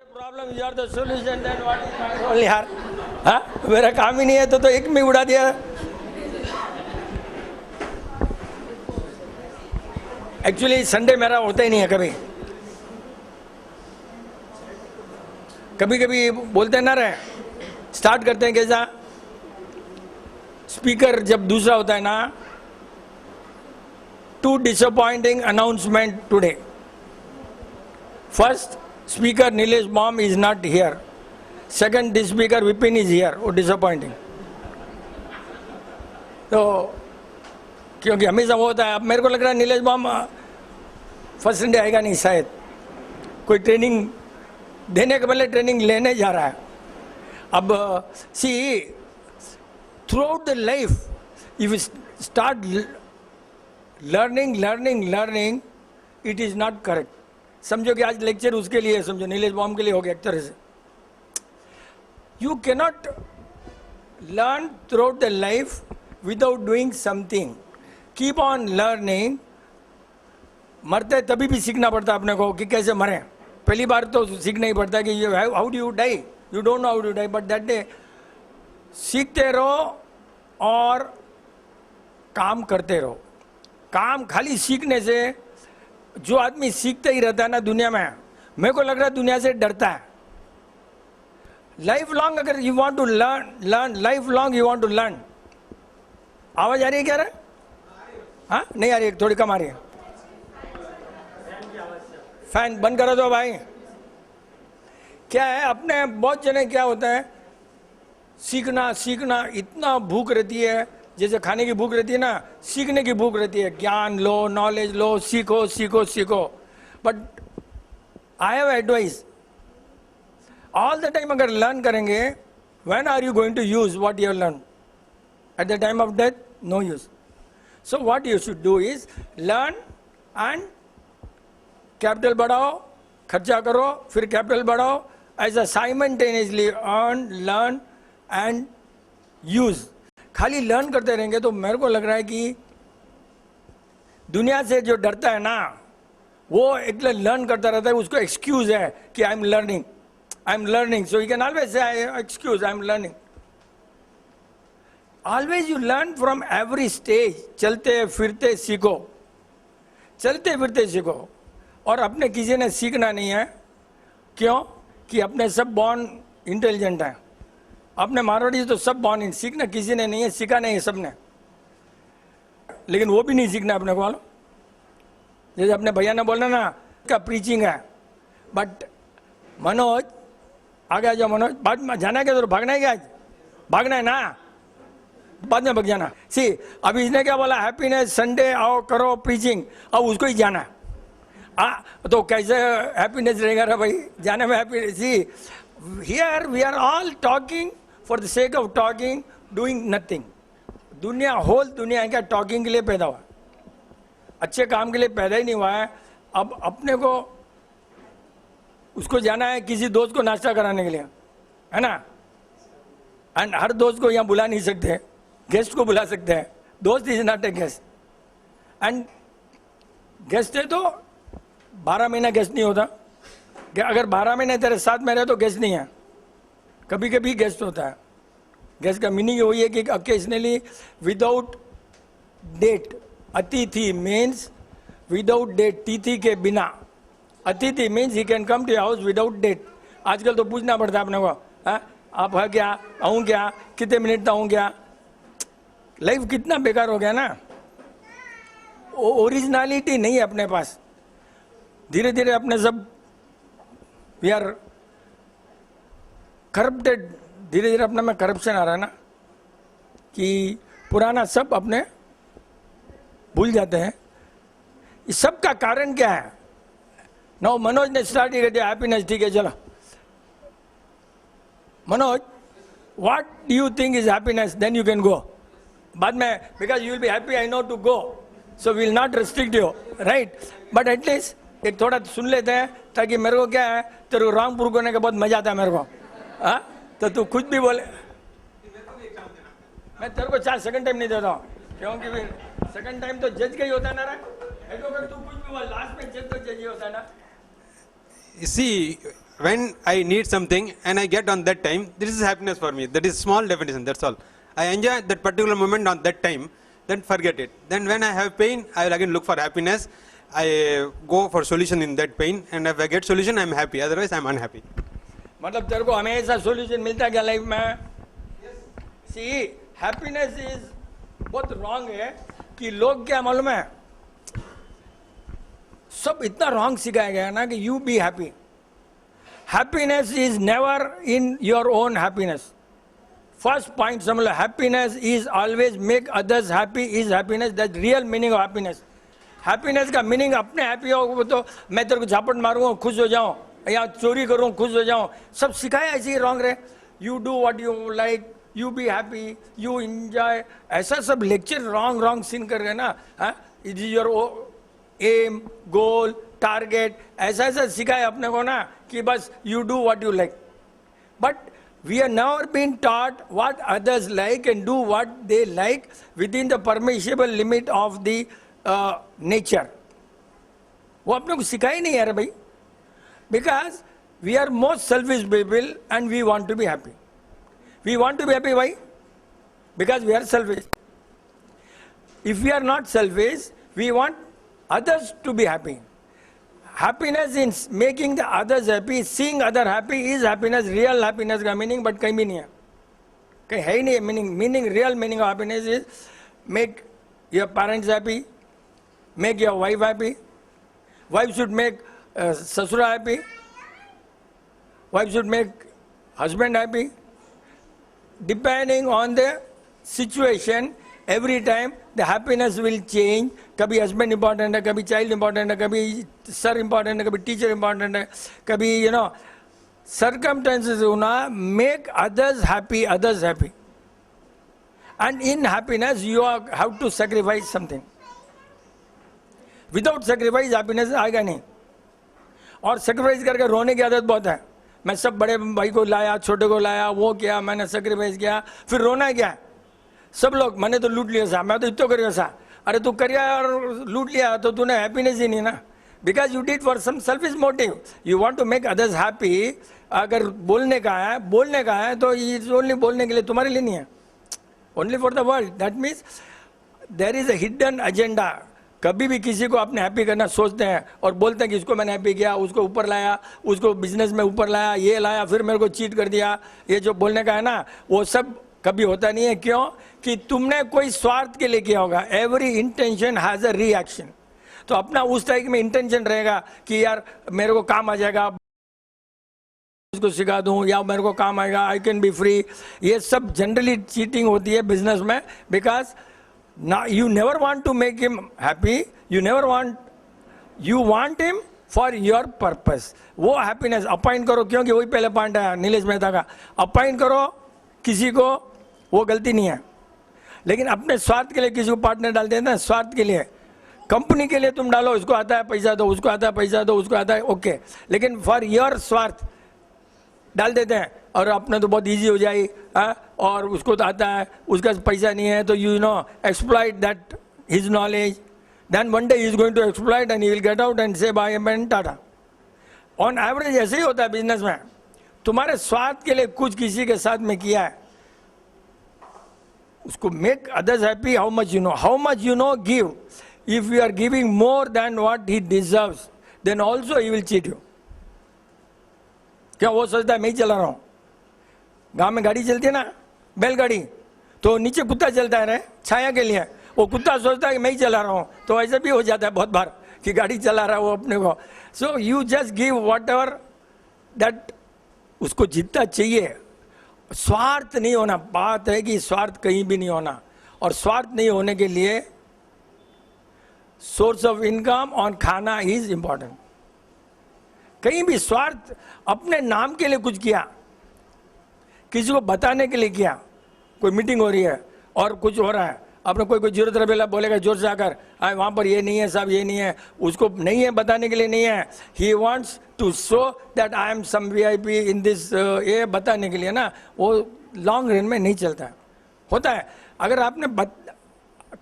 Problem you are the solution then what is my role यार? हाँ, मेरा काम ही नहीं है तो एक में उड़ा दिया। एक्चुअली संडे मेरा होता ही नहीं है कभी। कभी कभी बोलते ना रहे, स्टार्ट करते हैं कैसा, स्पीकर जब दूसरा होता है ना, two disappointing announcement today. First speaker Nilesh बॉम is not here, second speaker Vipin is here. वो डिसअपॉइंटिंग तो क्योंकि हमेशा वो होता है। अब मेरे को लग रहा है नीलेश बॉम फर्स्ट संडे आएगा नहीं शायद, कोई ट्रेनिंग देने के पहले ट्रेनिंग लेने जा रहा है। अब see throughout the life if start learning it is not correct. समझो कि आज लेक्चर उसके लिए, समझो नीलेश बॉम के लिए हो गया एक तरह से। You cannot learn through out the life without doing something. Keep on learning. मरते तभी भी सीखना पड़ता है अपने को कि कैसे मरें। पहली बार तो सीखना ही पड़ता है कि how do you die, you don't know how do die, but that day सीखते रहो और काम करते रहो। काम खाली सीखने से, जो आदमी सीखते ही रहता है ना दुनिया में, मेरे को लग रहा है दुनिया से डरता है। लाइफ लॉन्ग अगर you want to learn life long you want to learn. आवाज आ रही है क्या? हाँ, नहीं आ रही है, थोड़ी कम आ रही है। फैन बंद करो दो भाई। क्या है, अपने बहुत जने क्या होता है, सीखना इतना भूख रहती है, जैसे खाने की भूख रहती है ना, सीखने की भूख रहती है। ज्ञान लो, नॉलेज लो, सीखो। But I have advice, all the time अगर लर्न करेंगे, when are you going to use what you learn? At the time of death, no use. So what you should do is learn and capital बढ़ाओ, खर्चा करो, फिर capital बढ़ाओ, ऐसा simultaneously earn, learn and use. खाली learn करते रहेंगे तो मेरे को लग रहा है कि दुनिया से जो डरता है ना, वो एक लर्न करता रहता है। उसको एक्सक्यूज है कि I am learning, so you can always say excuse, I am learning. Always you learn from every stage. चलते फिरते सीखो। और अपने किसी ने सीखना नहीं है। क्यों? कि अपने सब बॉर्न इंटेलिजेंट हैं। अपने मारवाड़ी तो सब बॉर्न इन, सीखना किसी ने नहीं है, सीखा नहीं है सबने। लेकिन वो भी नहीं सीखना अपने को। जैसे अपने भैया ने बोला ना, का प्रीचिंग है। बट मनोज, आगे आ जाओ मनोज। बाद में जाना है क्या? तो भागना है क्या? भागना है ना, बाद में भाग जाना। सी अभी इसने क्या बोला, हैप्पीनेस संडे आओ करो प्रीचिंग, अब उसको ही जाना है। तो कैसे हैप्पीनेस रहेगा रे भाई जाने में? Happiness, see here we are all talking for the sake of talking, doing nothing. दुनिया क्या टॉकिंग के लिए पैदा हुआ, अच्छे काम के लिए पैदा ही नहीं हुआ है। अब अपने को उसको जाना है किसी दोस्त को नाश्ता कराने के लिए, है ना। एंड हर दोस्त को यहाँ बुला नहीं सकते, गेस्ट को बुला सकते हैं। दोस्त is not A guest. And guest है तो 12 महीना गेस्ट नहीं होता। अगर 12 महीने तेरे साथ में रहे तो गेस्ट नहीं है, कभी कभी गेस्ट होता है। गेस्ट का मीनिंग वही है कि ओकेजनली विदाउट डेट। अतिथि मीन्स विदाउट डेट, तिथि के बिना। अतिथि means he can come to your house without date. आजकल तो पूछना पड़ता है अपने को, आप है क्या, आऊँ क्या, कितने मिनट आऊँ क्या। लाइफ कितना बेकार हो गया ना, ओरिजिनलिटी नहीं है अपने पास। धीरे धीरे अपने सब वी आर करप्टेड। धीरे धीरे अपने में करप्शन आ रहा है ना, कि पुराना सब अपने भूल जाते हैं। इस सब का कारण क्या है? नो, मनोज ने स्टार्ट कर दिया हैप्पीनेस। ठीक है, चलो Manoj, what do you think is happiness, then you can go. बाद में because you will be happy, I know to go, so will not restrict you, right. But at least एक थोड़ा सुन लेते हैं, ताकि मेरे को क्या है, तेरे को रॉन्ग प्रूव करने के बहुत मजा आता है मेरे को। हाँ, तो तू कुछ भी बोले, मैं तेरे को 4 सेकंड टाइम नहीं देता हूँ, क्योंकि फिर सेकंड टाइम तो जज का ही होता है ना रे। तू कुछ भी बोल, लास्ट में जज तो जज ही होता है ना। See, when I need something and I get on that time, this is happiness for me. That is small definition, that's all. I enjoy that particular moment on that time, then forget it. Then when I have pain, I will again look for happiness. I go for solution in that pain, and if I get solution, I am happy. Otherwise, I am unhappy. मतलब तेरे को हमेशा solution मिलता है क्या life में? सी happiness is बहुत wrong है कि लोग क्या मालूम है, सब इतना रॉन्ग सिखाया गया ना कि you be happy. Happiness is never in your own happiness. First point समझ लो, happiness is always make others happy is happiness. That real meaning of happiness. Happiness का मीनिंग अपने हैप्पी हो तो मैं तेरे को झापट मारूंगा खुश हो जाऊं, या चोरी करूं खुश हो जाऊं, सब सिखाया ऐसे ही रॉन्ग रहे. You do what you like, you be happy, you enjoy, ऐसा सब लेक्चर रॉन्ग रॉन्ग सीन कर गए ना. It is your aim, goal, target, ऐसा ऐसा सिखाया अपने को ना कि बस you do what you like. But we are never been taught what others like and do what they like within the permissible limit of the nature. वो अपने को सिखाई नहीं यार भाई. Because we are most selfish people and we want to be happy. We want to be happy, why? Because we are selfish. If we are not selfish, we want others to be happy. Happiness in making the others happy, seeing other happy is happiness. Real happiness का meaning but कहीं भी नहीं है, कहीं है ही नहीं meaning. Meaning, real meaning of happiness is make your parents happy, make your wife happy. Wife should make ससुरा happy. Wife should make husband happy. Depending on the situation, every time the happiness will change. कभी husband important है, कभी child important है, कभी sir important है, कभी teacher important है, कभी circumstances होना. Make others happy, others happy. And in happiness you have to sacrifice something. Without sacrifice happiness आएगा नहीं. और sacrifice करके रोने की आदत बहुत है. मैं सब बड़े भाई को लाया, छोटे को लाया, वो किया, मैंने sacrifice किया, फिर रोना है क्या? सब लोग मैंने तो लूट लिया सा, मैं तो इतना करिया सा. अरे तू करिया और लूट लिया तो तूने हैप्पीनेस ही नहीं ना. Because you did for some selfish motive. You want to make others happy. अगर बोलने का है तो इज ओनली बोलने के लिए, तुम्हारे लिए नहीं है. Only for the world. That means there is a hidden agenda. कभी भी किसी को अपने हैप्पी करना सोचते हैं और बोलते हैं कि इसको मैंने हैप्पी किया, उसको ऊपर लाया, उसको बिजनेस में ऊपर लाया, ये लाया, फिर मेरे को चीट कर दिया. ये जो बोलने का है ना, वो सब कभी होता नहीं है. क्यों? कि तुमने कोई स्वार्थ के लिए किया होगा. Every intention has a reaction. तो अपना उस टाइप में इंटेंशन रहेगा कि यार मेरे को काम आ जाएगा, इसको सिखा दूं, या मेरे को काम आएगा, आई कैन बी फ्री. ये सब जनरली चीटिंग होती है बिजनेस में. Because you never want to make him happy, you want him for your purpose. वो हैप्पीनेस अपॉइंट करो. क्योंकि वही पहले पॉइंट आया नीलेश मेहता का, अपॉइंट करो किसी को, वो गलती नहीं है. लेकिन अपने स्वार्थ के लिए किसी को पार्टनर डाल देते हैं, स्वार्थ के लिए. कंपनी के लिए तुम डालो, इसको आता है पैसा दो, उसको आता है पैसा दो, उसको आता है, ओके. लेकिन फॉर योर स्वार्थ डाल देते हैं और अपने तो बहुत इजी हो जाए, और उसको तो आता है, उसका पैसा नहीं है, तो you know exploit that his knowledge. Then one day he is going to exploit and he will get out and say bye and tata. On average ऐसे ही होता है बिजनेस में. तुम्हारे स्वार्थ के लिए कुछ किसी के साथ में किया है, उसको make others happy. How much you know give. If you are giving more than what he deserves, then also he will cheat you. क्या वो सोचता है मैं ही चला रहा हूं? गांव में गाड़ी चलती है ना, बैलगाड़ी, तो नीचे कुत्ता चलता है रे छाया के लिए. वो कुत्ता सोचता है कि मैं ही चला रहा हूं. तो ऐसा भी हो जाता है बहुत बार कि गाड़ी चला रहा है वो अपने को. So you just give what ever that उसको जितना चाहिए. स्वार्थ नहीं होना. बात है कि स्वार्थ कहीं भी नहीं होना. और स्वार्थ नहीं होने के लिए सोर्स ऑफ इनकम और खाना इज इंपॉर्टेंट. कहीं भी स्वार्थ अपने नाम के लिए कुछ किया, किसी को बताने के लिए किया, कोई मीटिंग हो रही है और कुछ हो रहा है, अपने कोई जरूरत रहे बोलेगा जोर से आकर, वहाँ पर ये नहीं है साहब, ये नहीं है, उसको नहीं है बताने के लिए नहीं है. He wants to show that I am some VIP in this, ये बताने के लिए ना. वो लॉन्ग रन में नहीं चलता है. होता है अगर आपने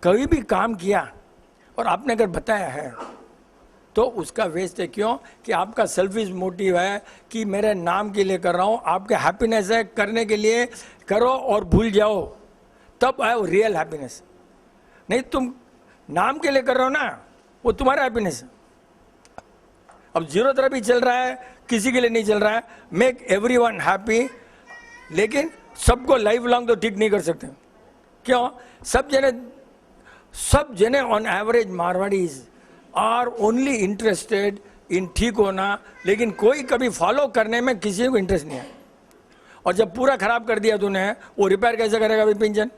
कभी भी काम किया और आपने अगर बताया है तो उसका वेस्ट है। क्यों? कि आपका सेल्फिश मोटिव है कि मेरे नाम के लिए कर रहा हूँ, आपके हैप्पीनेस है करने के लिए करो और भूल जाओ, तब है वो रियल हैप्पीनेस। नहीं तुम नाम के लिए कर रहे हो ना, वो तुम्हारा हैप्पीनेस है। अब जीरो थेरेपी चल रहा है, किसी के लिए नहीं चल रहा है, मेक एवरीवन हैप्पी, लेकिन सबको लाइफ लॉन्ग तो ठीक नहीं कर सकते। क्यों? सब जने on average Marwaris are only interested in ठीक होना, लेकिन कोई कभी फॉलो करने में किसी को इंटरेस्ट नहीं है। और जब पूरा खराब कर दिया तूने, वो रिपेयर कैसे करेगा भाई पिंजन?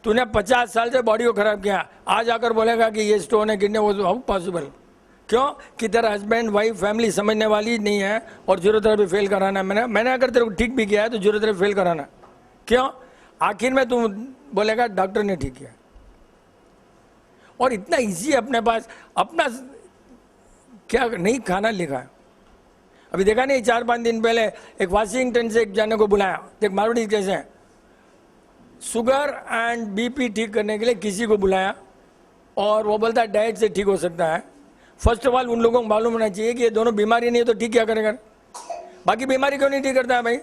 तूने 50 साल से बॉडी को खराब किया, आज आकर बोलेगा कि ये स्टोन है किडनी, वो हाउ पॉसिबल? क्यों? कि तेरा हस्बैंड वाइफ फैमिली समझने वाली नहीं है और जीरो थेरेपी फेल कराना है। मैंने अगर तेरे को ठीक भी किया है तो जीरो थेरेपी फेल कराना। क्यों? आखिर में तू बोलेगा डॉक्टर ने ठीक किया। और इतना इजी अपने पास अपना क्या नहीं खाना लिखा है। अभी देखा नहीं, 4-5 दिन पहले एक वाशिंगटन से एक जाने को बुलाया, देख मारवाड़ी कैसे है, शुगर एंड बीपी ठीक करने के लिए किसी को बुलाया और वो बोलता है डाइट से ठीक हो सकता है। फर्स्ट ऑफ ऑल उन लोगों को मालूम होना चाहिए कि ये दोनों बीमारी नहीं है तो ठीक क्या करेगा, बाकी बीमारी क्यों नहीं ठीक करता है भाई?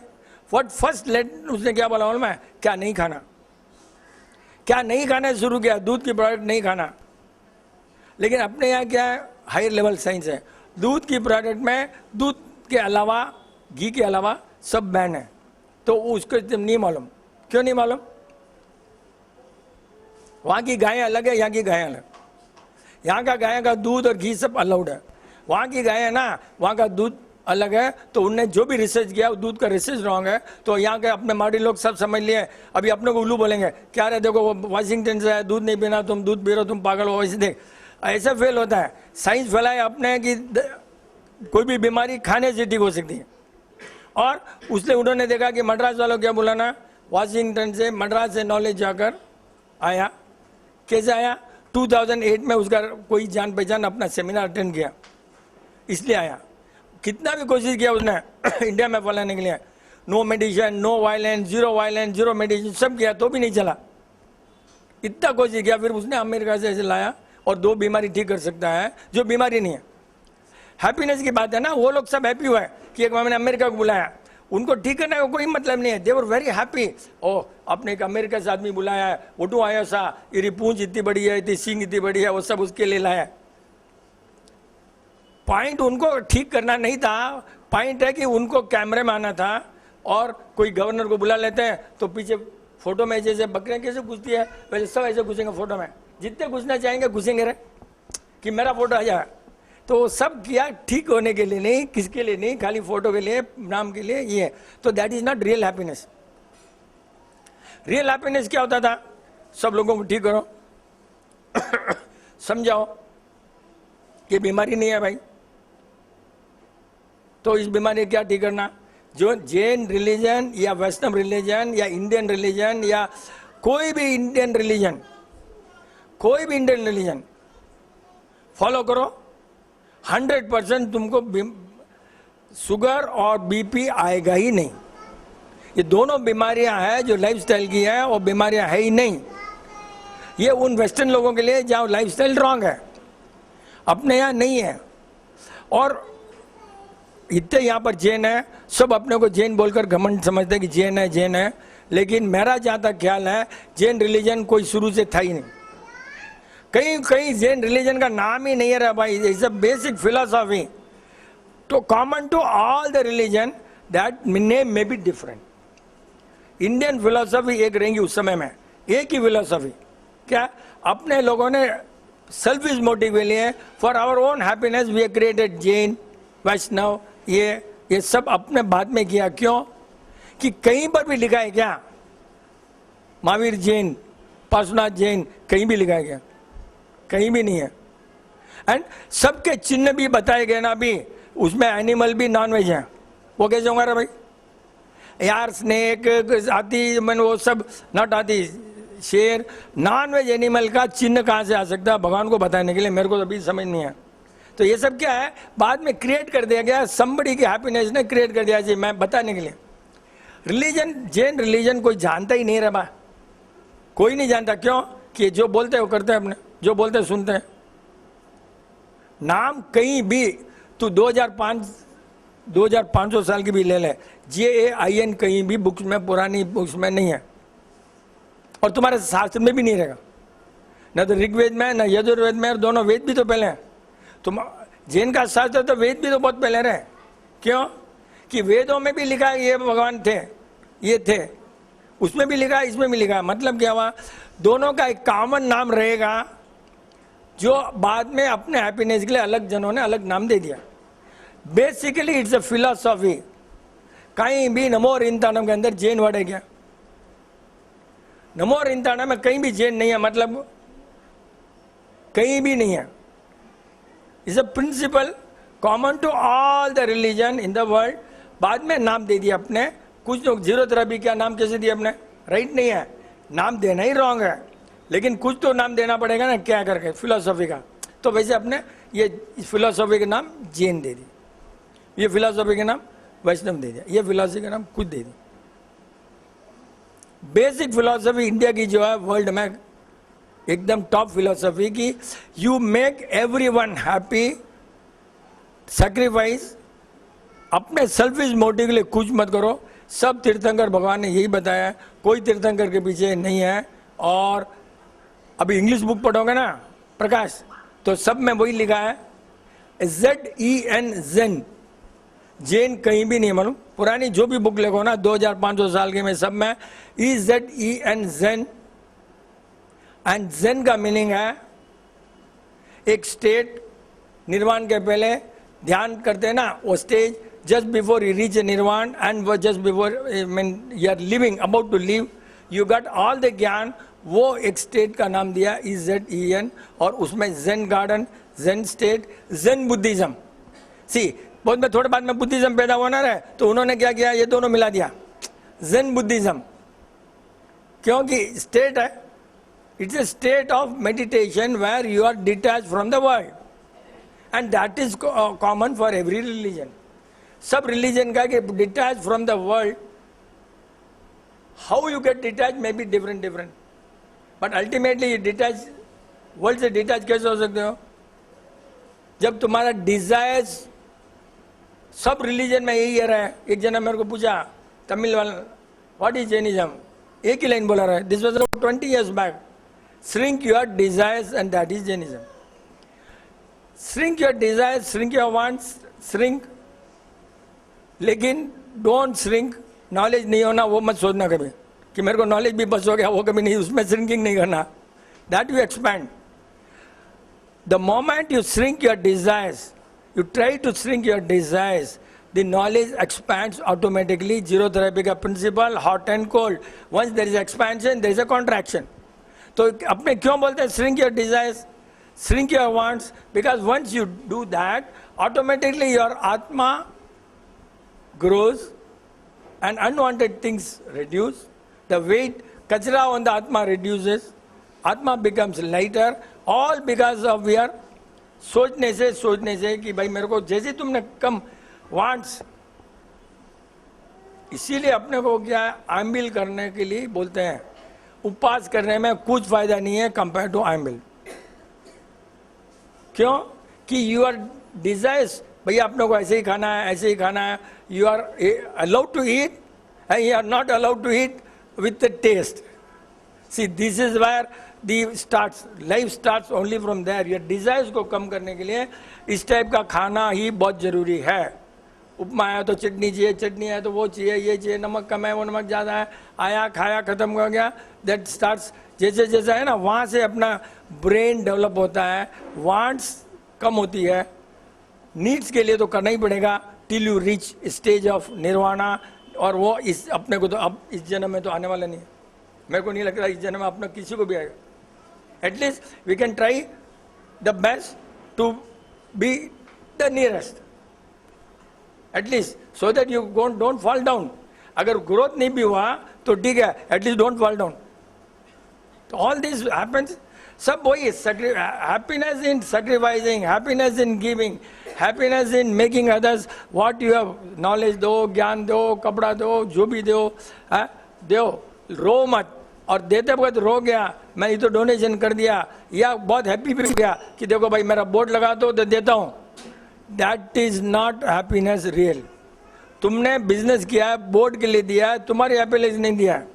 व्हाट फर्स्ट लेट उसने क्या बोला मालूम है? क्या नहीं खाना, क्या नहीं खाना शुरू किया, दूध की प्रोडक्ट नहीं खाना। लेकिन अपने यहाँ क्या है, हायर लेवल साइंस है, दूध की प्रोडक्ट में दूध के अलावा घी के अलावा सब बैन है। तो उसको नहीं मालूम। क्यों नहीं मालूम? वहाँ की गायें अलग है, यहाँ की गायें अलग। यहाँ का गाय का दूध और घी सब अलाउड है, वहाँ की गाय है ना, वहाँ का दूध अलग है। तो उनने जो भी रिसर्च किया दूध का रिसर्च रॉन्ग है। तो यहाँ के अपने माड़ी लोग सब समझ लिए, अभी अपने को उल्लू बोलेंगे, क्या रे देखो वो वाशिंगटन से है, दूध नहीं पीना, तुम दूध पी रहे हो, तुम पागल हो। ऐसे देख, ऐसा फेल होता है। साइंस फैलाए अपने कि कोई भी बीमारी खाने से ठीक हो सकती है। और उसने उन्होंने देखा कि मद्रास वालों क्या बुलाना, वाशिंगटन से मद्रास से नॉलेज जाकर आया। कैसे आया? 2008 में उसका कोई जान पहचान अपना सेमिनार अटेंड किया, इसलिए आया। कितना भी कोशिश किया उसने इंडिया में फैलाने के लिए, no medicine, no violence, zero medicine, सब किया तो भी नहीं चला। इतना कोशिश किया, फिर उसने अमेरिका से ऐसे लाया और 2 बीमारी ठीक कर सकता है जो बीमारी नहीं है। हैप्पीनेस की बात है ना, वो लोग सब हैप्पी हुए कि एक मैंने अमेरिका को बुलाया, उनको ठीक करने का कोई मतलब नहीं है, दे वर वेरी हैप्पी। ओ आपने एक अमेरिका से आदमी बुलाया है, वो तो आया सा, ये पूंछ इतनी बड़ी है, इतनी सींग इतनी बड़ी है, वो सब उसके लिए लाया। पॉइंट उनको ठीक करना नहीं था, पॉइंट है कि उनको कैमरे में आना था। और कोई गवर्नर को बुला लेते हैं तो पीछे फोटो में जैसे बकरियां कैसे घुसती है वैसे सब ऐसे घुसेंगे फोटो में, जितने घुसना चाहेंगे घुसेंगे रे कि मेरा फोटो आ जाए। तो सब किया ठीक होने के लिए नहीं, किसके लिए नहीं, खाली फोटो के लिए, नाम के लिए। ये तो that is not real happiness. Real happiness क्या होता था? सब लोगों को ठीक करो समझाओ कि बीमारी नहीं है भाई, तो इस बीमारी क्या ठीक करना। जो जैन रिलीजन या वैष्णव रिलीजन या इंडियन रिलीजन या कोई भी इंडियन रिलीजन फॉलो करो, 100% तुमको शुगर और बीपी आएगा ही नहीं। ये दोनों बीमारियां हैं जो लाइफस्टाइल की है, और बीमारियां है ही नहीं। ये उन वेस्टर्न लोगों के लिए जहाँ लाइफस्टाइल रॉन्ग है, अपने यहाँ नहीं है। और इतने यहाँ पर जैन है, सब अपने को जैन बोलकर घमंड समझते हैं कि जैन है, लेकिन मेरा जहाँ तक ख्याल है जैन रिलीजन कोई शुरू से था ही नहीं। कहीं जैन रिलीजन का नाम ही नहीं है रहा भाई। इट्स अ बेसिक फिलोसॉफी तो common to all the religion, that name may be different. Indian philosophy एक रहेंगी उस समय में, एक ही फिलोसॉफी। क्या? अपने लोगों ने सेल्फिश मोटिव के लिए, for our own happiness we have created Jain, Vaishnav, ये सब अपने बाद में किया। क्यों? कि कहीं पर भी लिखा है क्या महावीर जैन, पार्श्वनाथ जैन, कहीं भी लिखा है क्या? कहीं भी नहीं है। एंड सबके चिन्ह भी बताए गए ना, अभी उसमें एनिमल भी नॉन वेज है। वो कैसे होगा रे भाई यार? स्नेक आती, मैंने वो सब नॉट आती, शेर, नॉन वेज एनिमल का चिन्ह कहाँ से आ सकता है भगवान को बताने के लिए? मेरे को तो अभी समझ नहीं है। तो ये सब क्या है? बाद में क्रिएट कर दिया गया, समबडी की हैप्पीनेस ने क्रिएट कर दिया जी, मैं बताने के लिए। रिलीजन, जैन रिलीजन कोई जानता ही नहीं रहा, कोई नहीं जानता। क्यों? कि जो बोलते हैं वो करते हैं, अपने जो बोलते हैं सुनते हैं। नाम कहीं भी तू 2500 साल की भी ले ले, JAIN कहीं भी बुक्स में, पुरानी बुक्स में नहीं है, और तुम्हारे शास्त्र में भी नहीं रहेगा, न तो ऋग्वेद में न यजुर्वेद में, और दोनों वेद भी तो पहले हैं। तुम जैन का शास्त्र तो वेद भी तो बहुत पहले रहे। क्यों? कि वेदों में भी लिखा है ये भगवान थे, ये थे, उसमें भी लिखा है, इसमें भी लिखा है। मतलब क्या हुआ? दोनों का एक कॉमन नाम रहेगा, जो बाद में अपने हैप्पीनेस के लिए अलग जनों ने अलग नाम दे दिया। Basically it's a philosophy. कहीं भी नमो रिंताणम के अंदर जैन वर्ड है क्या? नमो रिंताणम में कहीं भी जैन नहीं है, मतलब कहीं भी नहीं है। It's a principle common to all the religion in the world. बाद में नाम दे दिया अपने, कुछ लोग जीरो थेरेपी का नाम कैसे दिया अपने? राइट नहीं है, नाम देना ही रॉन्ग है, लेकिन कुछ तो नाम देना पड़ेगा ना, क्या करके, फिलोसॉफी का। तो वैसे अपने ये फिलोसॉफी का नाम जैन दे दी, ये फिलोसॉफी का नाम वैष्णव दे दिया, ये फिलोसॉफी का नाम कुछ दे दी। बेसिक फिलोसॉफी इंडिया की जो है वर्ल्ड में एकदम टॉप फिलोसॉफी की, you make everyone happy, sacrifice, अपने सेल्फिश मोटिव के लिए कुछ मत करो। सब तीर्थंकर भगवान ने यही बताया है, कोई तीर्थंकर के पीछे नहीं है। और अभी इंग्लिश बुक पढ़ोगे ना प्रकाश, तो सब में वही लिखा है, ZEN ज़ेन, जैन कहीं भी नहीं मालूम। पुरानी जो भी बुक लिखो ना 2500 साल के में, सब में EZEN ज़ेन। एंड ज़ेन का मीनिंग है एक स्टेट, निर्वाण के पहले ध्यान करते हैं ना वो stage, just before you reach a nirvana and just before you are living, about to live, you got all the ज्ञान, वो एक स्टेट का नाम दिया EZEN। और उसमें Zen garden, Zen state, Zen Buddhism. सी बहुत में थोड़े बाद में बुद्धिज्म पैदा होना रहे, तो उन्होंने क्या किया, ये दोनों मिला दिया, ज़ेन बुद्धिज्म। क्योंकि स्टेट है, it's a state of meditation where you are detach from the world, and that is common for every religion. सब रिलीजन का कि detach from the world, how you get detach may be different, but ultimately detach, world से detach कैसे हो सकते हो? जब तुम्हारा डिजायर्स, सब रिलीजन में यही रहा है। एक जना मेरे को पूछा तमिल वाला, व्हाट इज जैनिज्म, एक ही लाइन बोला रहा है, this was about 20 years back, shrink your desires and that is Jainism. Shrink your desires, shrink your wants, shrink, लेकिन डोंट श्रिंक, नॉलेज नहीं होना वो मत सोचना कभी कि मेरे को नॉलेज भी बस हो गया, वो कभी नहीं, उसमें श्रिंकिंग नहीं करना, that you expand. The moment you shrink your desires, you try to shrink your desires, the knowledge expands automatically. Zero therapy का principle, hot and cold, once there is expansion there is a contraction. तो अपने क्यों बोलते हैं shrink your desires, shrink your wants? Because once you do that, automatically your atma grows and unwanted things reduce, the weight, kachra on the atma reduces, atma becomes lighter, all because of we are सोचने से कि भाई मेरे को, जैसे तुमने कम wants, इसीलिए अपने को क्या आमिल करने के लिए बोलते हैं, उपवास करने में कुछ फायदा नहीं है कंपेयर टू आमिल। क्यों? कि यू आर डिजायर्स, भैया अपने को ऐसे ही खाना है, ऐसे ही खाना है, you are allowed to eat and you are not allowed to eat with the taste. See this is where the starts, life starts only from there. ये डिजायर्स को कम करने के लिए इस टाइप का खाना ही बहुत जरूरी है। उपमा है तो चटनी चाहिए, चटनी है तो वो चाहिए, ये चाहिए, नमक कम है वो नमक ज़्यादा है, आया खाया खत्म हो गया, दैट स्टार्ट्स, जैसे जैसा है ना वहाँ से अपना ब्रेन डेवलप होता है, वांट्स कम होती है, नीड्स के लिए तो करना ही पड़ेगा till you reach stage of nirvana. और वो इस अपने को तो अब इस जन्म में तो आने वाला नहीं है, मेरे को नहीं लग रहा इस जन्म में अपना किसी को भी आएगा। At least we can try the best to be the nearest, at least so that you don't fall down. अगर ग्रोथ नहीं भी हुआ तो ठीक है, एटलीस्ट डोंट फॉल डाउन। तो ऑल दिस हैपेंस, सब वही happiness in sacrificing, happiness in giving, happiness in making others what you have, knowledge दो, ज्ञान दो, कपड़ा दो, जो भी दो, दो, रो मत। और देते वक्त रो गया, मैं ये तो डोनेशन कर दिया, या बहुत हैप्पी भी गया कि देखो भाई मेरा बोर्ड लगा दो तो देता हूँ, that is not happiness real. तुमने बिजनेस किया है, बोर्ड के लिए दिया है, तुम्हारी हैप्पीनेस नहीं दिया है।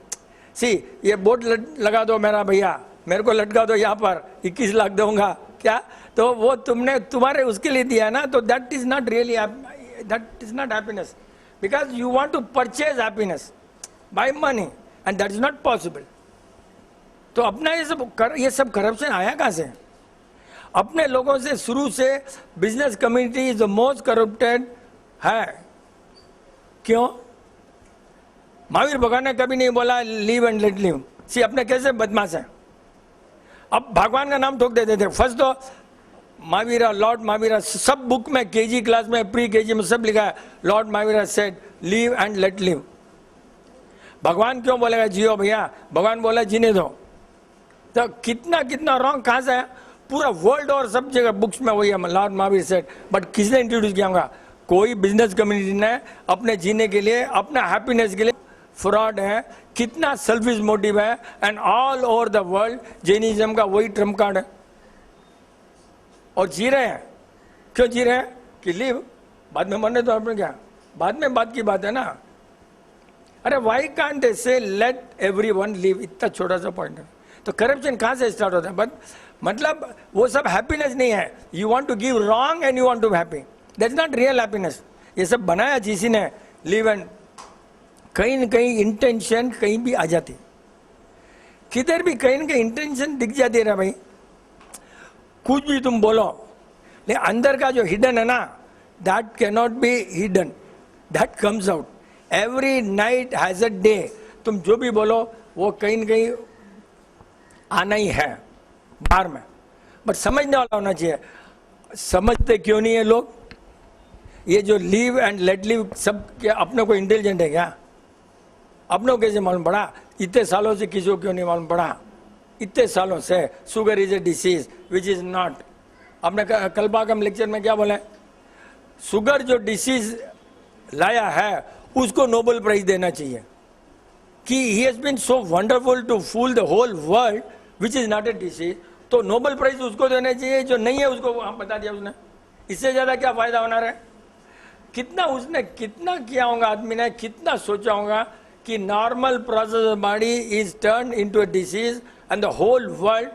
सी ये बोर्ड लगा दो मेरा भैया, मेरे को लटका दो यहाँ पर, 21 लाख दूंगा क्या, तो वो तुमने तुम्हारे उसके लिए दिया ना, तो that is not really, that is not happiness, because you want to purchase happiness by money and that is not possible. तो अपना ये सब करप्शन आया कहाँ से? अपने लोगों से शुरू से business community is the most corrupted है। क्यों? महावीर भगवान ने कभी नहीं बोला लीव एंड लेट लीव। सी अपने कैसे बदमाश है, अब भगवान का नाम ठोक देते थे। फर्स्ट तो महावीरा, लॉर्ड महावीरा, सब बुक में केजी क्लास में, प्री केजी में सब लिखा है, Lord Mahavira said leave and let leave. भगवान क्यों बोलेगा जियो भैया? भगवान बोला जीने दो। तो कितना कितना रॉन्ग कहाँ से है? पूरा वर्ल्ड और सब जगह बुक्स में वही है, लॉर्ड महावीर सेड। बट किसने इंट्रोड्यूस किया होगा? कोई बिजनेस कम्युनिटी ने अपने जीने के लिए, अपना हैप्पीनेस के लिए। फ्रॉड है, कितना सेल्फिश मोटिव है, and all over the world Jainism का वही ट्रम्प कार्ड है। और जी रहे हैं, क्यों जी रहे हैं? कि लीव, बाद में मरने तो अपने क्या, बाद में बात की बात है ना। अरे वाई कांट दे से लेट एवरीवन लीव, इतना छोटा सा पॉइंट है। तो करप्शन कहाँ से स्टार्ट होता है? बट मतलब वो सब हैप्पीनेस नहीं है। You want to give wrong and you want to be happy, that's not real happiness. ये सब बनाया जिसी ने, लीव एंड, कहीं न कहीं इंटेंशन कहीं भी आ जाती, किधर भी कहीं न कहीं इंटेंशन दिख जाती है भाई। कुछ भी तुम बोलो, लेकिन अंदर का जो हिडन है ना, that can not be hidden, that comes out. Every night has a day. तुम जो भी बोलो वो कहीं न कहीं आना ही है बाहर में, बट समझने वाला होना चाहिए। समझते क्यों नहीं है लोग? ये जो लीव एंड लेट लीव सब क्या अपने को इंटेलिजेंट है क्या? अपने को कैसे मालूम पड़ा? इतने सालों से किसी को क्यों नहीं मालूम पड़ा? इतने सालों से sugar is a disease which is not. आपने कल लेक्चर में क्या बोला? शुगर जो डिसीज लाया है उसको नोबेल प्राइज देना चाहिए, कि he has been so wonderful to fool the whole world which is not a disease. तो नोबेल प्राइज उसको देना चाहिए, जो नहीं है उसको बता दिया उसने। इससे ज्यादा क्या फायदा होना है? कितना उसने कितना किया होगा, आदमी ने कितना सोचा होगा कि normal process of body is turn into a disease and the whole world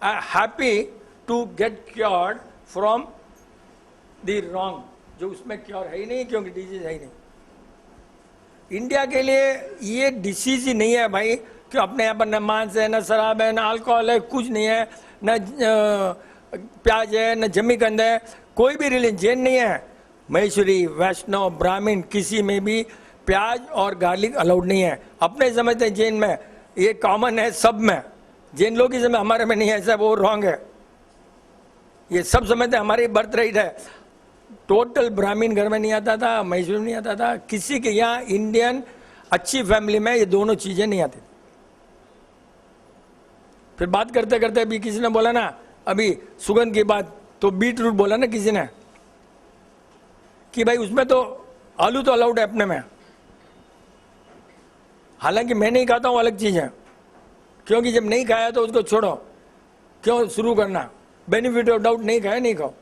are happy to get cured from the wrong, जो उसमें क्योर है ही नहीं, क्योंकि डिसीज है ही नहीं। इंडिया के लिए ये डिसीज ही नहीं है भाई, कि अपने यहाँ पर न मांस है, न शराब है, न अल्कोहल है, कुछ नहीं है, न प्याज है, न जमीकंद है, कोई भी रिलीजन नहीं है, महेश्वरी, वैष्णव, ब्राह्मण, किसी में भी प्याज और गार्लिक अलाउड नहीं है। अपने समझते हैं जैन में ये कॉमन है, सब में, जैन लोग ही समझ, हमारे में नहीं है, सब वो रॉन्ग है। ये सब समझते हमारी बर्थ राइट है। टोटल ब्राह्मण घर में नहीं आता था, महेश्वरी नहीं आता था, किसी के यहाँ इंडियन अच्छी फैमिली में ये दोनों चीजें नहीं आती। फिर बात करते करते अभी किसी ने बोला ना, अभी सुगंध की बात, तो बीट रूट बोला ना किसी ने, कि भाई उसमें तो आलू तो अलाउड है अपने में। हालांकि मैं नहीं खाता हूं, अलग चीज है, क्योंकि जब नहीं खाया तो उसको छोड़ो, क्यों शुरू करना? बेनिफिट ऑफ डाउट, नहीं खाया नहीं खाओ।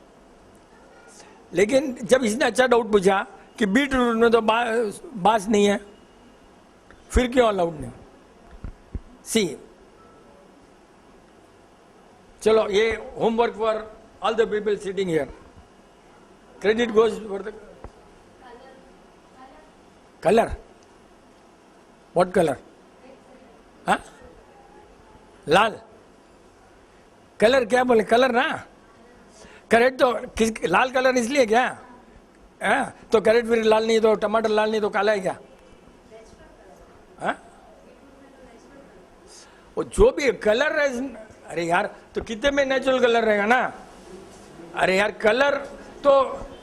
लेकिन जब इसने अच्छा डाउट पूछा कि बीट रूट में तो बास नहीं है, फिर क्यों अलाउड नहीं? सी, चलो ये homework for all the people sitting here. Credit goes for the colour. What colour? हाँ, लाल कलर। क्या बोले? कलर ना, कैरेट तो किस लाल कलर इसलिए क्या है? तो कैरेट फिर लाल नहीं तो टमाटर लाल नहीं तो काला है क्या? वो जो भी कलर है, अरे यार तो कितने में नेचुरल कलर रहेगा ना। अरे यार कलर तो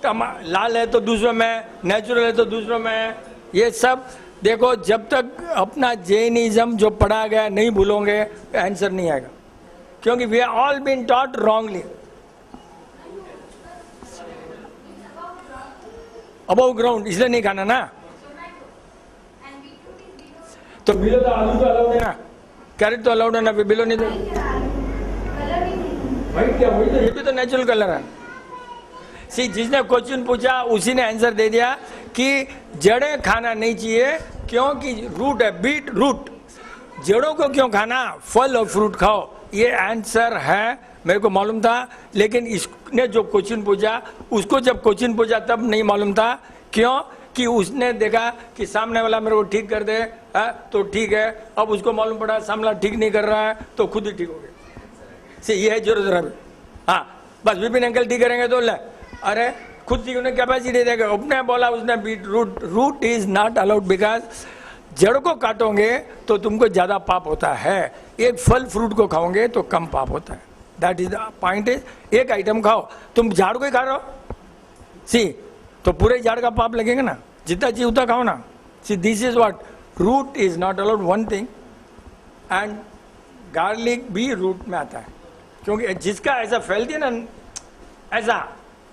लाल है तो दूसरों में, नेचुरल है तो दूसरों में। ये सब देखो, जब तक अपना जैनिज्म जो पढ़ा गया नहीं भूलोगे, आंसर नहीं आएगा, क्योंकि we are all been taught wrongly. Above ground इसलिए नहीं खाना ना। तो बिलो तो आलू तो अलाउड है ना, कैरेट तो अलाउड है ना, बिलो नहीं तो व्हाइट क्या, वही तो, ये भी तो नेचुरल कलर है। सी, जिसने क्वेश्चन पूछा उसी ने आंसर दे दिया कि जड़ें खाना नहीं चाहिए क्योंकि रूट है, बीट रूट, जड़ों को क्यों खाना, फल और फ्रूट खाओ। ये आंसर है, मेरे को मालूम था, लेकिन इसने जो क्वेश्चन पूछा उसको जब क्वेश्चन पूछा तब नहीं मालूम था। क्यों कि उसने देखा कि सामने वाला मेरे को ठीक कर दे तो ठीक है, अब उसको मालूम पड़ा सामने ठीक नहीं कर रहा है तो खुद ही ठीक हो गया। से ये है जरूरत है। हाँ, बस विपिन अंकल ठीक करेंगे तो ले, अरे खुद ठीक होने कैपेसिटी देगा। अपने बोला उसने beetroot, root is not allowed because जड़ को काटोगे तो तुमको ज्यादा पाप होता है, एक फल फ्रूट को खाओगे तो कम पाप होता है। That is the point. Is एक आइटम खाओ, तुम झाड़ को ही खा रहे हो सी, तो पूरे झाड़ का पाप लगेगा ना, जितना चाहिए उतना खाओ ना। See, this is what root is not allowed one thing, and garlic भी रूट में आता है, क्योंकि जिसका ऐसा फैलती है ना ऐसा,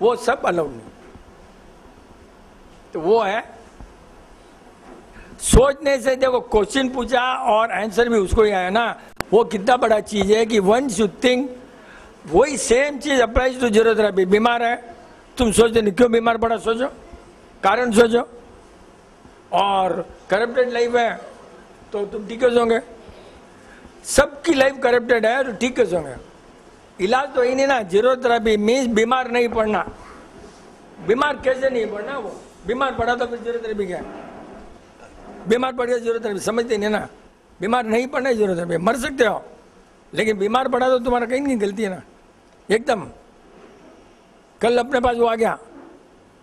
वो सब अलाउड नहीं। तो वो है सोचने से, देखो क्वेश्चन पूछा और आंसर भी उसको ही आया ना, वो कितना बड़ा चीज है कि वंस यू थिंक, वही सेम चीज अप्लाइज टू जरूरत है। बीमार है, तुम सोचते नहीं क्यों बीमार पड़ा, सोचो कारण सोचो, और करप्टेड लाइफ है तो तुम ठीक कैसे होंगे, सबकी लाइफ करप्टेड है तो ठीक कैसे होंगे। इलाज तो ही नहीं ना, जीरोथेरेपी मीन्स बीमार नहीं पड़ना। बीमार कैसे नहीं पड़ना, वो बीमार पड़ा तो फिर जीरोथेरेपी क्या है, बीमार पड़ गया जीरोथेरेपी, समझते नहीं ना, बीमार नहीं पड़ना है जीरोथेरेपी, मर सकते हो लेकिन बीमार पड़ा तो तुम्हारा कहीं नहीं गलती है ना एकदम। कल अपने पास वो आ गया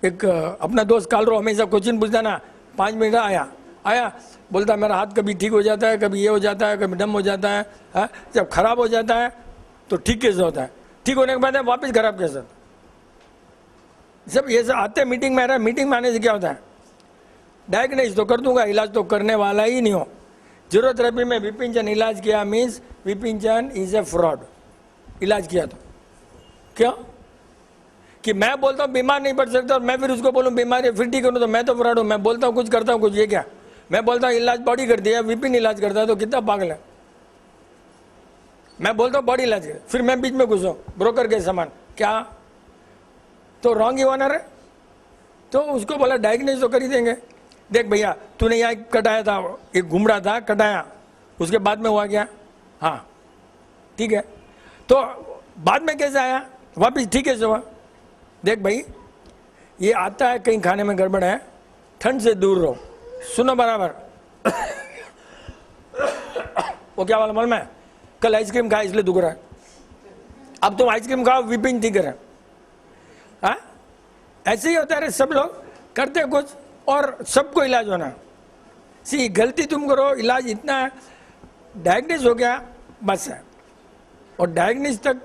एक अपना दोस्त काल रो, हमेशा क्वेश्चन पूछता ना, 5 मिनट आया बोलता मेरा हाथ कभी ठीक हो जाता है, कभी ये हो जाता है, कभी डम हो जाता है, जब खराब हो जाता है तो ठीक कैसे होता है, ठीक होने के बाद वापस खराब कैसे होता है। सब ये सब आते मीटिंग में आ रहा है, मीटिंग में आने से क्या होता है, डायग्नोज तो कर दूंगा, इलाज तो करने वाला ही नहीं हो। जीरोथेरेपी में विपिन चंद इलाज किया means Vipin Chand is a fraud. इलाज किया तो क्यों कि मैं बोलता हूँ बीमार नहीं पड़ सकता और मैं फिर उसको बोलूँ बीमार है फिर ठीक करूँ तो मैं तो फ्रॉड हूँ। मैं बोलता हूँ कुछ करता हूँ कुछ, ये क्या, मैं बोलता हूँ इलाज बॉडी करती है, विपिन इलाज करता है तो कितना पागल है। मैं बोलता हूँ बॉडी इलाज कर, फिर मैं बीच में घुसूँ ब्रोकर के समान, क्या तो रॉन्ग ही ओनर है। तो उसको बोला डायग्नोज तो कर ही देंगे, देख भैया तूने यहाँ कटाया था, एक घुमड़ा था कटाया, उसके बाद में हुआ क्या, हाँ ठीक है, तो बाद में कैसे आया वापिस ठीक है हुआ। देख भाई ये आता है कहीं खाने में गड़बड़ है, ठंड से दूर रहो, सुनो बराबर। वो क्या वाला मालूम है, कल आइसक्रीम खाया इसलिए दुख रहा है, अब तुम आइसक्रीम खाओ विपिन ठीक है। हाँ ऐसे ही होता है, सब लोग करते कुछ और सबको इलाज होना। सी गलती तुम करो, इलाज इतना है, डायग्नोज हो गया बस है, और डायग्नोज तक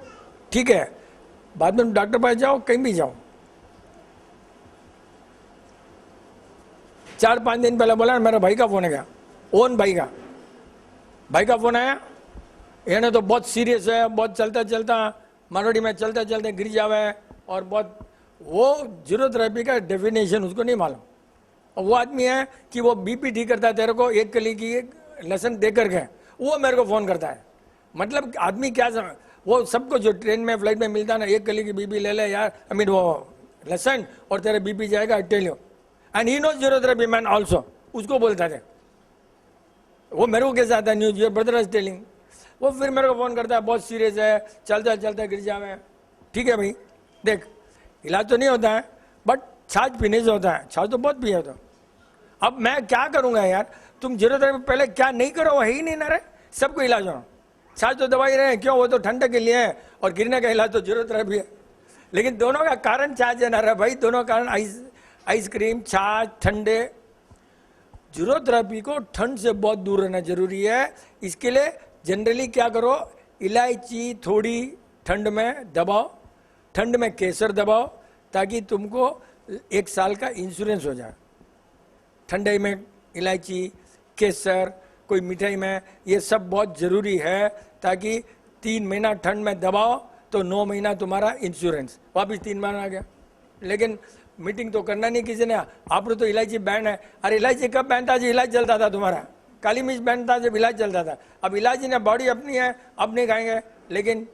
ठीक है, बाद में डॉक्टर पास जाओ कहीं भी जाओ। 4-5 दिन पहले बोला मेरा भाई का फोन गया, ओन भाई का फोन आया, ये तो बहुत सीरियस है, बहुत चलता चलता मारोड़ी में चलते चलते गिर जावे, और बहुत वो जीरोथेरेपी का डेफिनेशन उसको नहीं मालूम। और वो आदमी है कि वो बीपी ठीक करता है तेरे को, एक कली की एक लेसन दे करके वो मेरे को फोन करता है। मतलब आदमी क्या समझ, वो सबको जो ट्रेन में फ्लाइट में मिलता है ना, एक कली की बीपी ले ले यार, आई मीन वो लेसन और तेरे बीपी जाएगा, tell you, and he knows zero therapy man also, उसको बोलता था वो मेरे को कैसे आता है news, your brother is telling. वो फिर मेरे को फोन करता है बहुत सीरियस है, चलता चलता गिर जावे। ठीक है भाई देख इलाज तो नहीं होता है बट छाछ पीने से होता है, छाछ तो बहुत पिया तो। अब मैं क्या करूंगा यार, तुम जीरोथेरेपी पहले क्या नहीं करो, है ही नहीं ना रे, सबको इलाज हो। छाछ तो दवाई रहे क्यों, वो तो ठंडक के लिए है, और गिरने का इलाज तो जीरोथेरेपी है, लेकिन दोनों का कारण छाछ है ना रे भाई, दोनों कारण आइसक्रीम छाछ ठंडे। जीरोथेरेपी को ठंड से बहुत दूर रहना जरूरी है, इसके लिए जनरली क्या करो, इलायची थोड़ी ठंड में दबाओ, ठंड में केसर दबाओ, ताकि तुमको 1 साल का इंश्योरेंस हो जाए। ठंडे में इलायची केसर कोई मिठाई में, ये सब बहुत ज़रूरी है, ताकि 3 महीना ठंड में दबाओ तो 9 महीना तुम्हारा इंश्योरेंस, वापिस 3 महीना आ गया। लेकिन मीटिंग तो करना नहीं किसी ने, आपने तो इलायची बैन है। अरे इलायची कब बैन था, जी इलाज चलता था तुम्हारा, काली मिर्च बैन था जब इलाज चलता था। अब इलायची ने बॉडी अपनी है, अब नहीं खाएंगे, लेकिन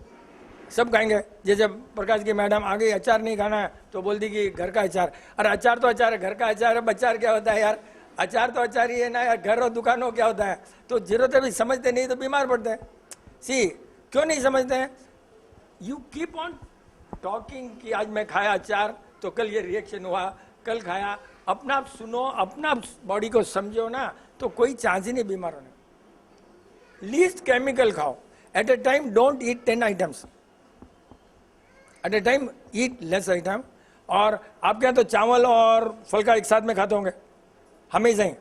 सब खाएंगे। जैसे प्रकाश की मैडम आ गई, अचार नहीं खाना है तो बोल दी कि घर का अचार। अरे अचार तो अचार है, घर का अचार है, अचार क्या होता है यार? अचार तो अचार ही है ना यार, घर और दुकानों क्या होता है? तो जरूरत है भी समझते नहीं तो बीमार पड़ते हैं। सी क्यों नहीं समझते हैं? यू कीप ऑन टॉकिंग कि आज मैं खाया अचार तो कल ये रिएक्शन हुआ, कल खाया। अपना आप सुनो, अपना बॉडी को समझो ना, तो कोई चांस ही नहीं बीमार होने। लीस्ट केमिकल खाओ। At a time don't eat 10 items, at a time eat less item. और आपके यहाँ तो चावल और फल का एक साथ में खाते होंगे हमेशा ही,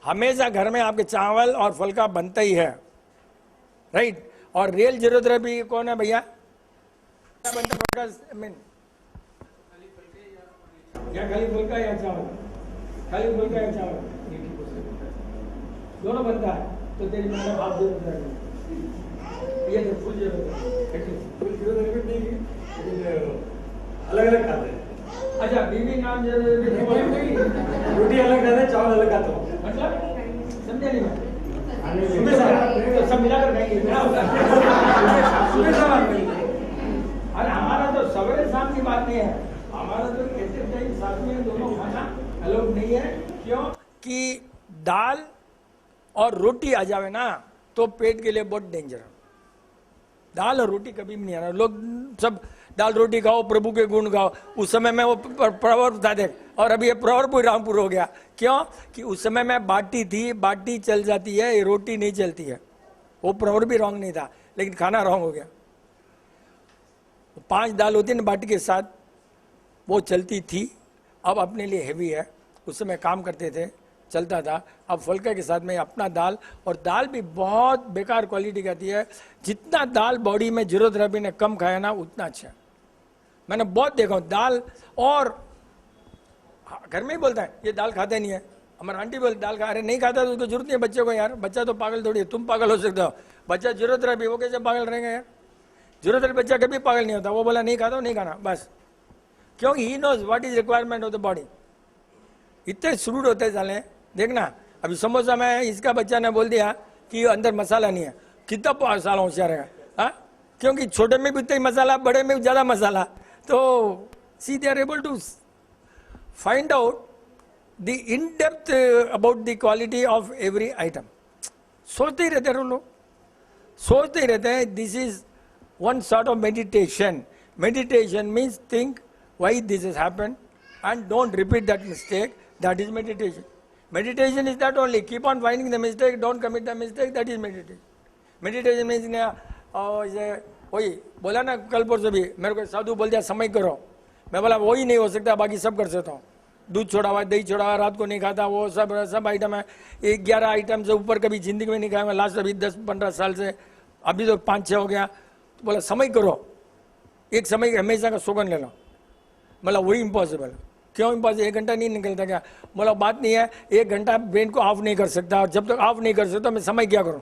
हमेशा घर में आपके चावल और फल का बनता ही है, राइट? और रियल जरूरत भी कौन है भैया? या खाली फल का या चावल, खाली फल का या चावल दोनों बनता है। तो तेरी मैडम हाथ जरूरत है, ये तो फुल जरूरत है, अलग अलग खाते हैं। अच्छा बीवी नाम जरूरत रोटी अलग खाते हैं, चावल अलग खाते हो, मतलब समझे नहीं मैं? तो सब मिलाकर खाएंगे। अरे हमारा तो सवेरे शाम की बात नहीं है, हमारा तो ऐसे टाइम साथ में दोनों खाना अलाउड नहीं है। क्यों? कि दाल और रोटी आ जावे ना तो पेट के लिए बहुत डेंजर है। दाल और रोटी कभी भी नहीं आना। लोग सब दाल रोटी खाओ, प्रभु के गुण गाओ। उस समय में वो प्रवर्ब था देख, और अभी ये प्रवर्ब रामपुर हो गया। क्यों? कि उस समय में बाटी थी, बाटी चल जाती है, ये रोटी नहीं चलती है। वो प्रवर्ब भी रॉन्ग नहीं था, लेकिन खाना रॉन्ग हो गया। 5 दाल होती है ना बाटी के साथ, वो चलती थी। अब अपने लिए हैवी है, उस समय काम करते थे, चलता था। अब फुल्का के साथ में अपना दाल, और दाल भी बहुत बेकार क्वालिटी की आती है। जितना दाल बॉडी में जरूरत रही ने कम खाया ना उतना अच्छा है। मैंने बहुत देखा हूँ दाल, और घर में ही बोलता है ये दाल खाते नहीं है। हमारा आंटी बोलती दाल खा रहे, नहीं खाता तो उसको जरूरत नहीं है बच्चे को यार। बच्चा तो पागल थोड़ी है, तुम पागल हो सकते हो। बच्चा जरूरत रही वो कैसे पागल रहेंगे यार? जरूरत रही बच्चा कभी पागल नहीं होता। वो बोला नहीं खाता नहीं खाना बस, क्योंकि he knows what is requirement of the body. इतने श्रूड होते चले। देखना अभी समोसा में इसका बच्चा ने बोल दिया कि अंदर मसाला नहीं है, कितना मसाला होशियार है, हाँ? क्योंकि छोटे में भी उतना ही मसाला, बड़े में भी ज़्यादा मसाला। तो see they are able to find out the in depth about the quality of every item. सोचते ही रहते हैं लोग, सोचते ही रहते हैं। This is one sort of meditation. Meditation means think why this has happened and don't repeat that mistake. That is meditation. Meditation is that only. Keep on finding the mistake, don't commit the mistake. That is meditation. Meditation means वही बोला ना कल परसों भी, मेरे को साधु बोल दिया समय करो। मैं बोला वही नहीं हो सकता, बाकी सब कर सकता हूँ। दूध छोड़ा हुआ, दही छोड़ा हुआ, रात को नहीं खाता, वो सब आइटम है। 11 आइटम से ऊपर कभी जिंदगी में नहीं खाया मैं लास्ट अभी 10-15 साल से। अभी तो 5-6 हो गया। तो बोला समय करो, एक समय हमेशा का सौगंध ले लो। बोला वही इम्पॉसिबल। क्यों इम्पॉसिबल? 1 घंटा नहीं निकलता क्या? बोला बात नहीं है, 1 घंटा ब्रेन को ऑफ नहीं कर सकता, और जब तक ऑफ नहीं कर सकता मैं समय क्या करूं?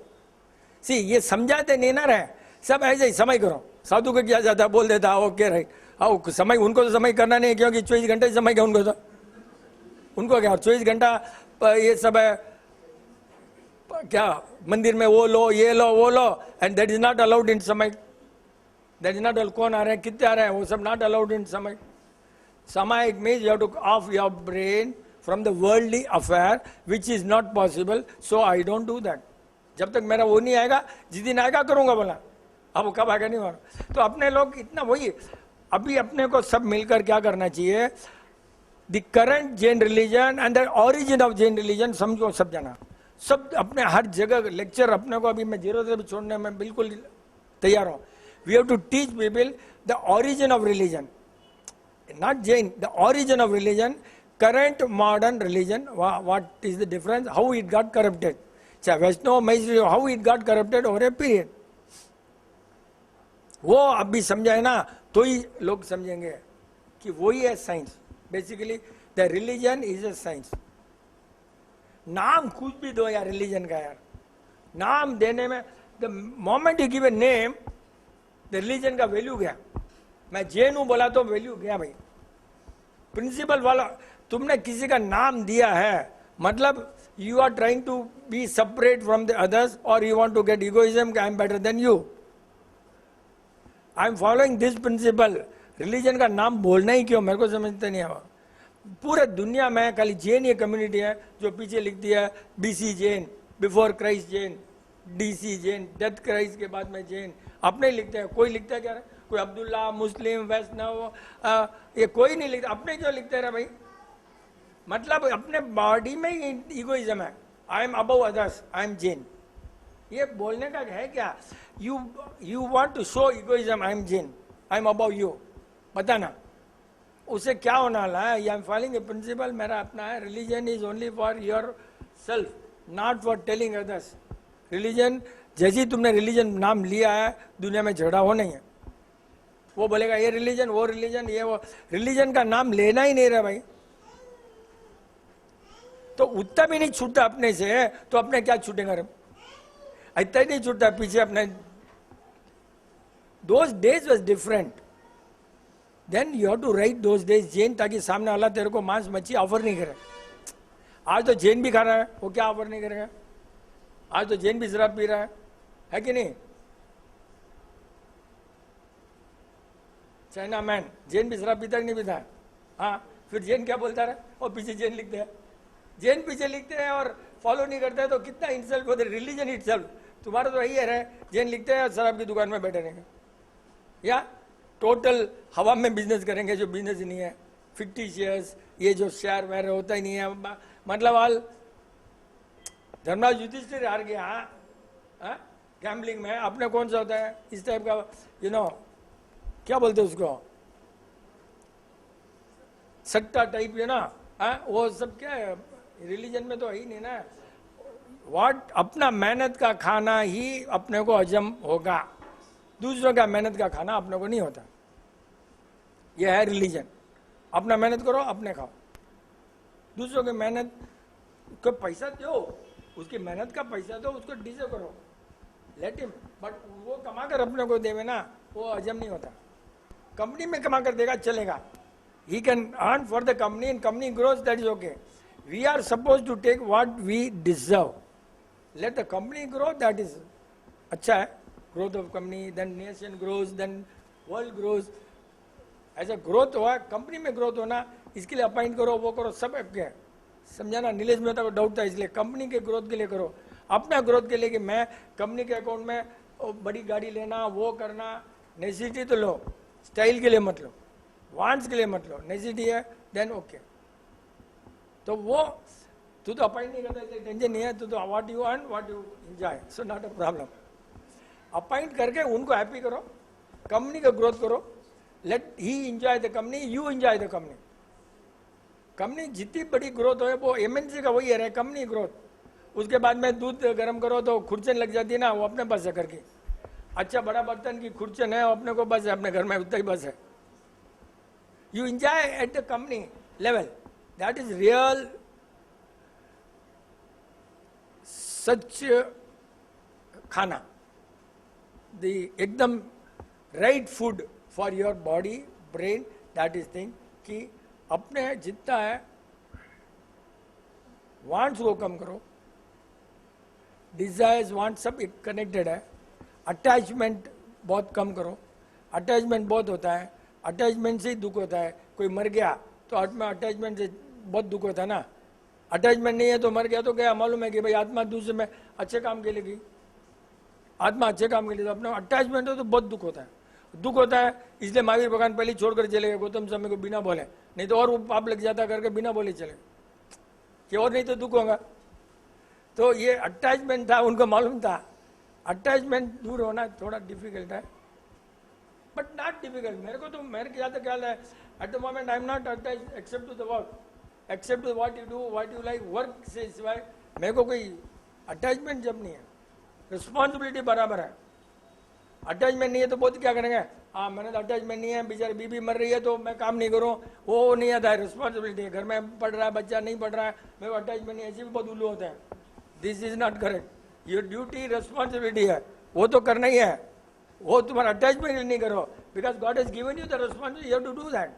सी ये समझाते नहीं ना रहे, सब ऐसे ही समय करो। साधु को किया जाता बोल देता ओके राइट। हाँ समय, उनको तो समय करना नहीं है, क्योंकि 24 घंटे समय क्या उनको, तो उनको क्या 24 घंटा ये सब है क्या? मंदिर में वो लो, ये लो, वो लो, and that is not allowed in समय। That is not allowed. कौन आ रहे हैं, कितने आ रहे हैं, वो सब नॉट अलाउड इन समय। Samayik means you have to off your brain from the worldly affair, which is not possible. So I don't do that. जब तक मेरा वो नहीं आएगा, जिस दिन आएगा करूंगा। बोला अब वो कब आएगा नहीं मालूम। तो अपने लोग इतना वही, अभी अपने को सब मिलकर क्या करना चाहिए? The current Jain religion and the origin of Jain religion समझो, सब जाना। सब अपने हर जगह लेक्चर अपने को अभी मैं जीरो से भी छोड़ने में बिल्कुल तैयार हूँ। We have to teach people the origin of religion, not Jain, the origin of religion, current modern religion, what is the difference, how it got corrupted. So Vaishnava, Maitreya, how it got corrupted over a period. वो अभी समझाए ना तो ही लोग समझेंगे कि वही है science. Basically the religion is a science. नाम कुछ भी दो यार रिलीजन का, यार नाम देने में the moment you give a name, the religion का वैल्यू गया। मैं जैन हूं बोला तो वैल्यू गया भाई। प्रिंसिपल वाला, तुमने किसी का नाम दिया है मतलब you are trying to be separate from the others, और you want to get egoism, I am better than you. I am following this principle. Religion का नाम बोलना ही क्यों, मेरे को समझते नहीं है। पूरे दुनिया में खाली जैन ये कम्युनिटी है जो पीछे लिखती है BC Jain, before Christ Jain, DC Jain, death Christ के बाद में जैन। अपने ही लिखते हैं, कोई लिखता है क्या? कोई अब्दुल्ला, मुस्लिम, वैष्णव, ये कोई नहीं लिखता। अपने क्यों लिखते रहे भाई? मतलब अपने बॉडी में ही इगोइज्म है। I am above others, I am Jain. ये बोलने का है क्या? You want to show egoism, I am Jain, I am above you. बताना उसे क्या होने वाला है? I am following a principle, मेरा अपना है। Religion is only for your self, not for telling others. Religion, जैसे ही तुमने रिलीजन नाम लिया है, दुनिया में झगड़ा हो नहीं है। वो बोलेगा ये रिलीजन, वो रिलीजन, ये वो। रिलीजन का नाम लेना ही नहीं रहा भाई। तो उतना भी नहीं छूटता अपने से, तो अपने क्या छूटेगा रे? इतना ही नहीं छूटता पीछे अपने। Those days was different, then you have to write those days Jain, ताकि सामने वाला तेरे को मांस मच्छी ऑफर नहीं करे। आज तो जैन भी खा रहा है, वो क्या ऑफर नहीं करेगा? आज तो जैन भी शराब पी रहा है कि नहीं? चाइना मैन, जैन भी शराब पीता कि नहीं पीता? हाँ, फिर जैन क्या बोलता रहा? और पीछे जैन लिखते हैं, जैन पीछे लिखते हैं और फॉलो नहीं करते हैं। तो कितना insult for the religion itself. तुम्हारा तो यही है, जैन लिखते हैं और शराब की दुकान में बैठे रहेंगे, या टोटल हवा में बिजनेस करेंगे, जो बिजनेस ही नहीं है। फिक्टिशियस, ये जो शेयर वेयर होता ही नहीं है। मतलब हाल धर्मराज युधिष्ठिर हार गया गैम्बलिंग में। अपने कौन सा होता है इस टाइप का, यू नो क्या बोलते हैं उसको, सट्टा टाइप, है ना? वो सब क्या है? रिलीजन में तो है ही नहीं ना। व्हाट, अपना मेहनत का खाना ही अपने को हजम होगा, दूसरों का मेहनत का खाना अपने को नहीं होता। यह है रिलीजन। अपना मेहनत करो, अपने खाओ। दूसरों की मेहनत को पैसा दो, उसकी मेहनत का पैसा दो, उसको डिजर्व करो, लेट हिम। बट वो कमा कर अपने को देवे ना, वो हजम नहीं होता। कंपनी में कमा कर देगा चलेगा, he can earn for the company and company grows, that is okay. We are supposed to take what we deserve. Let the company grow, that is अच्छा है। growth of company, then nation grows, then world grows. ऐसा growth हुआ, company में growth होना, इसके लिए appoint करो, वो करो, सब आपके। समझाना, नीलेश मेहता को डाउट था, इसलिए कंपनी के ग्रोथ के लिए करो, अपना ग्रोथ के लिए। कि मैं कंपनी के अकाउंट में बड़ी गाड़ी लेना, वो करना, नेसेसिटी तो लो, स्टाइल के लिए मत लो, वांट्स के लिए मत लो। नेसेसिटी है देन ओके। तो वो तू तो अपॉइंट नहीं करता, इसलिए टेंशन नहीं है। तो what you earn, what you enjoy, so not a problem. Appoint करके उनको हैप्पी करो, कंपनी का ग्रोथ करो। Let he enjoy the company, you enjoy the company. Company जितनी बड़ी ग्रोथ हो, वो एमएनसी का वही है कंपनी ग्रोथ। उसके बाद में दूध गर्म करो तो खुरचन लग जाती है ना, वो अपने पास है करके। अच्छा बड़ा बर्तन की खुरचन है, अपने को बस है, अपने घर में उतना ही बस है। You enjoy at the company level. That is real such खाना, the एकदम right food for your body, brain, that is thing कि अपने जितना है wants को कम करो, desires wants सब कनेक्टेड है। अटैचमेंट बहुत कम करो, अटैचमेंट बहुत होता है, अटैचमेंट से ही दुख होता है। कोई मर गया तो आत्मा अटैचमेंट से बहुत दुख होता है ना। अटैचमेंट नहीं है तो मर गया तो क्या मालूम है कि भाई आत्मा दूसरे में अच्छे काम के लिए गई, आत्मा अच्छे काम के लिए। तो अपना अटैचमेंट हो तो बहुत दुख होता है, दुख होता है। इसलिए महावीर भगवान पहले छोड़कर चले गए गौतम समय को बिना बोले, नहीं तो और वो पाप लग जाता करके बिना बोले चले कि और नहीं तो दुख होगा। तो ये अटैचमेंट था, उनको मालूम था अटैचमेंट दूर होना थोड़ा डिफिकल्ट है, बट नॉट डिफिकल्ट। मेरे को तो मेरे ख्याल ख्याल है at the moment I am not attach except to the work, except to what you do, what you like. Work से सिवाय मेरे को कोई अटैचमेंट जब नहीं है, रिस्पॉन्सिबिलिटी बराबर है। अटैचमेंट नहीं है तो बहुत क्या करेंगे, हाँ मैंने तो अटैचमेंट नहीं है, बेचारी बीबी मर रही है तो मैं काम नहीं करूँ, वो नहीं आता है। रिस्पॉन्सिबिलिटी है, घर में पढ़ रहा है बच्चा, नहीं पढ़ रहा है, मेरे को अटैचमेंट नहीं है, ऐसे भी बहुत उल्लू होते हैं। This is not correct. Your duty responsibility है, वो तो करना ही है, वो तुम्हारा अटैचमेंट नहीं करो, because God has given you the responsibility, you have to do that.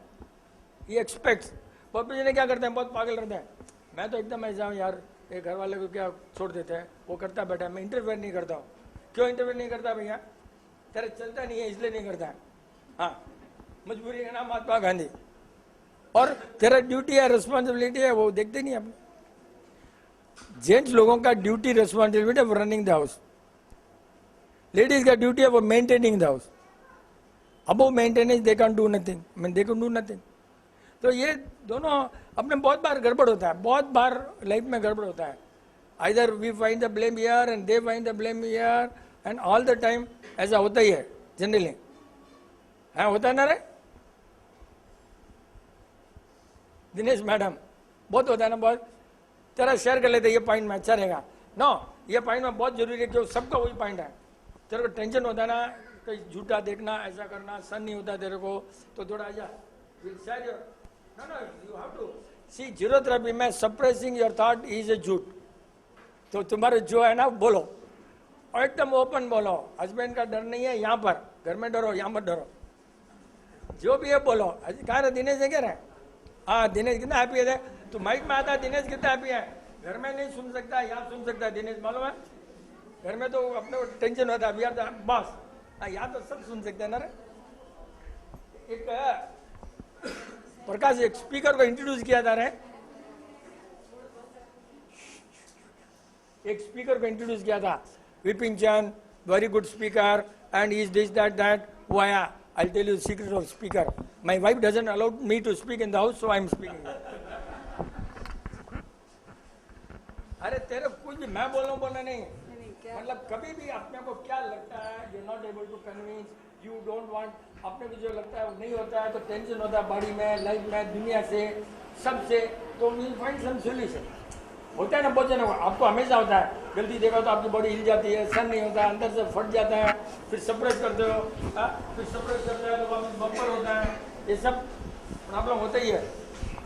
He expects. बहुत जने क्या करते हैं, बहुत पागल रहते हैं, मैं तो एकदम ऐसा हूँ यार, ये घर वाले को क्या छोड़ देते हैं, वो करता बैठा है, मैं इंटरफेयर नहीं करता हूँ। क्यों इंटरफेयर नहीं करता भैया, तेरा चलता नहीं है इसलिए नहीं करता है। हाँ, मजबूरी का नाम महात्मा गांधी। और तेरा ड्यूटी है, रिस्पॉन्सिबिलिटी है, वो देखते नहीं आप। जेंट्स लोगों का ड्यूटी रिस्पॉन्सिबिलिटी है वो रनिंग द हाउस, लेडीज का ड्यूटी है वो मेंटेनिंग द हाउस। अब वो maintenance they can do nothing, they can do nothing. तो ये दोनों अपने बहुत बार गड़बड़ होता है, बहुत बार लाइफ में गड़बड़ होता है। Either we find the blame here and they find the blame here and all the time ऐसा होता ही है जनरली। हाँ, होता है ना रे दिनेश मैडम, बहुत होता है ना, बहुत। तेरा शेयर कर लेते ये पॉइंट में अच्छा रहेगा। नो, ये पॉइंट में बहुत जरूरी है क्योंकि सबका वही पॉइंट है। तेरे को टेंशन होता है ना, कहीं झूठा देखना, ऐसा करना, सन नहीं होता तेरे को, तो थोड़ा आजा no no you have to see zero therapy में suppressing your thought is a झूठ। तो तुम्हारे जो है ना बोलो, और एकदम ओपन बोलो। हस्बैंड का डर नहीं है यहाँ पर, घर में डरो, यहाँ मत डरो। जो भी है बोलो। कहा रहे दिनेश है क्या रहे? हाँ, दिनेश कितना हैप्पी है। तू माइक में आता है, दिनेश कितना हैप्पी है। घर में नहीं सुन सकता, यहाँ सुन सकता है दिनेश, मालूम है। घर में तो अपने को टेंशन होता है, यार बॉस, यहाँ तो सब सुन सकते हैं ना रे। एक प्रकाश एक स्पीकर को इंट्रोड्यूस किया जा रहा है, एक स्पीकर को इंट्रोड्यूस किया था, Vipin Chand, very good speaker and is this that that. वो आया, I'll tell you the secret of speaker. My wife doesn't allow me to speak in the house, so I'm speaking. अरे तेरे कुछ भी मैं बोलना नहीं, मतलब कभी भी अपने को क्या लगता है, you're not able to convince, you don't want, अपने को जो लगता है वो नहीं होता है, तो टेंशन होता है बॉडी में, लाइफ में, दुनिया से, सबसे। तो we'll find some solution. होता है ना बहुत जनों को, आपको हमेशा होता है, गलती देखो तो आपकी बॉडी हिल जाती है, सन नहीं होता है, अंदर से फट जाता है, फिर सप्रेस करते हो, फिर सप्रेस करते हैं तो वापस बम्पर होता है, ये सब प्रॉब्लम होता ही है।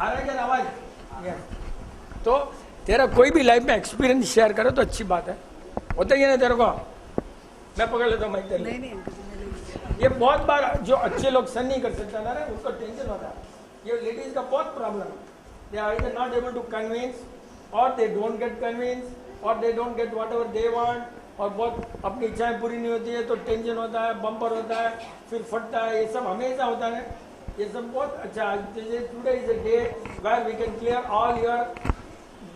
आ रहा है क्या आवाज? तो तेरा कोई भी लाइफ में एक्सपीरियंस शेयर करो तो अच्छी बात है। होता ही है ना तेरे को? मैं पकड़ लेता हूँ माइक तेरे लिए। ये बहुत बार जो अच्छे लोग सन नहीं कर सकते ना, उसको टेंशन होता है। ये लेडीज का बहुत प्रॉब्लम है, they are either not able to convince or they don't get convinced, or they don't get whatever they want, और बहुत अपनी इच्छाएं पूरी नहीं होती है तो टेंशन होता है, बम्पर होता है, फिर फटता है, ये सब हमेशा होता है। ये सब बहुत अच्छा है। Today is a day where we can clear all your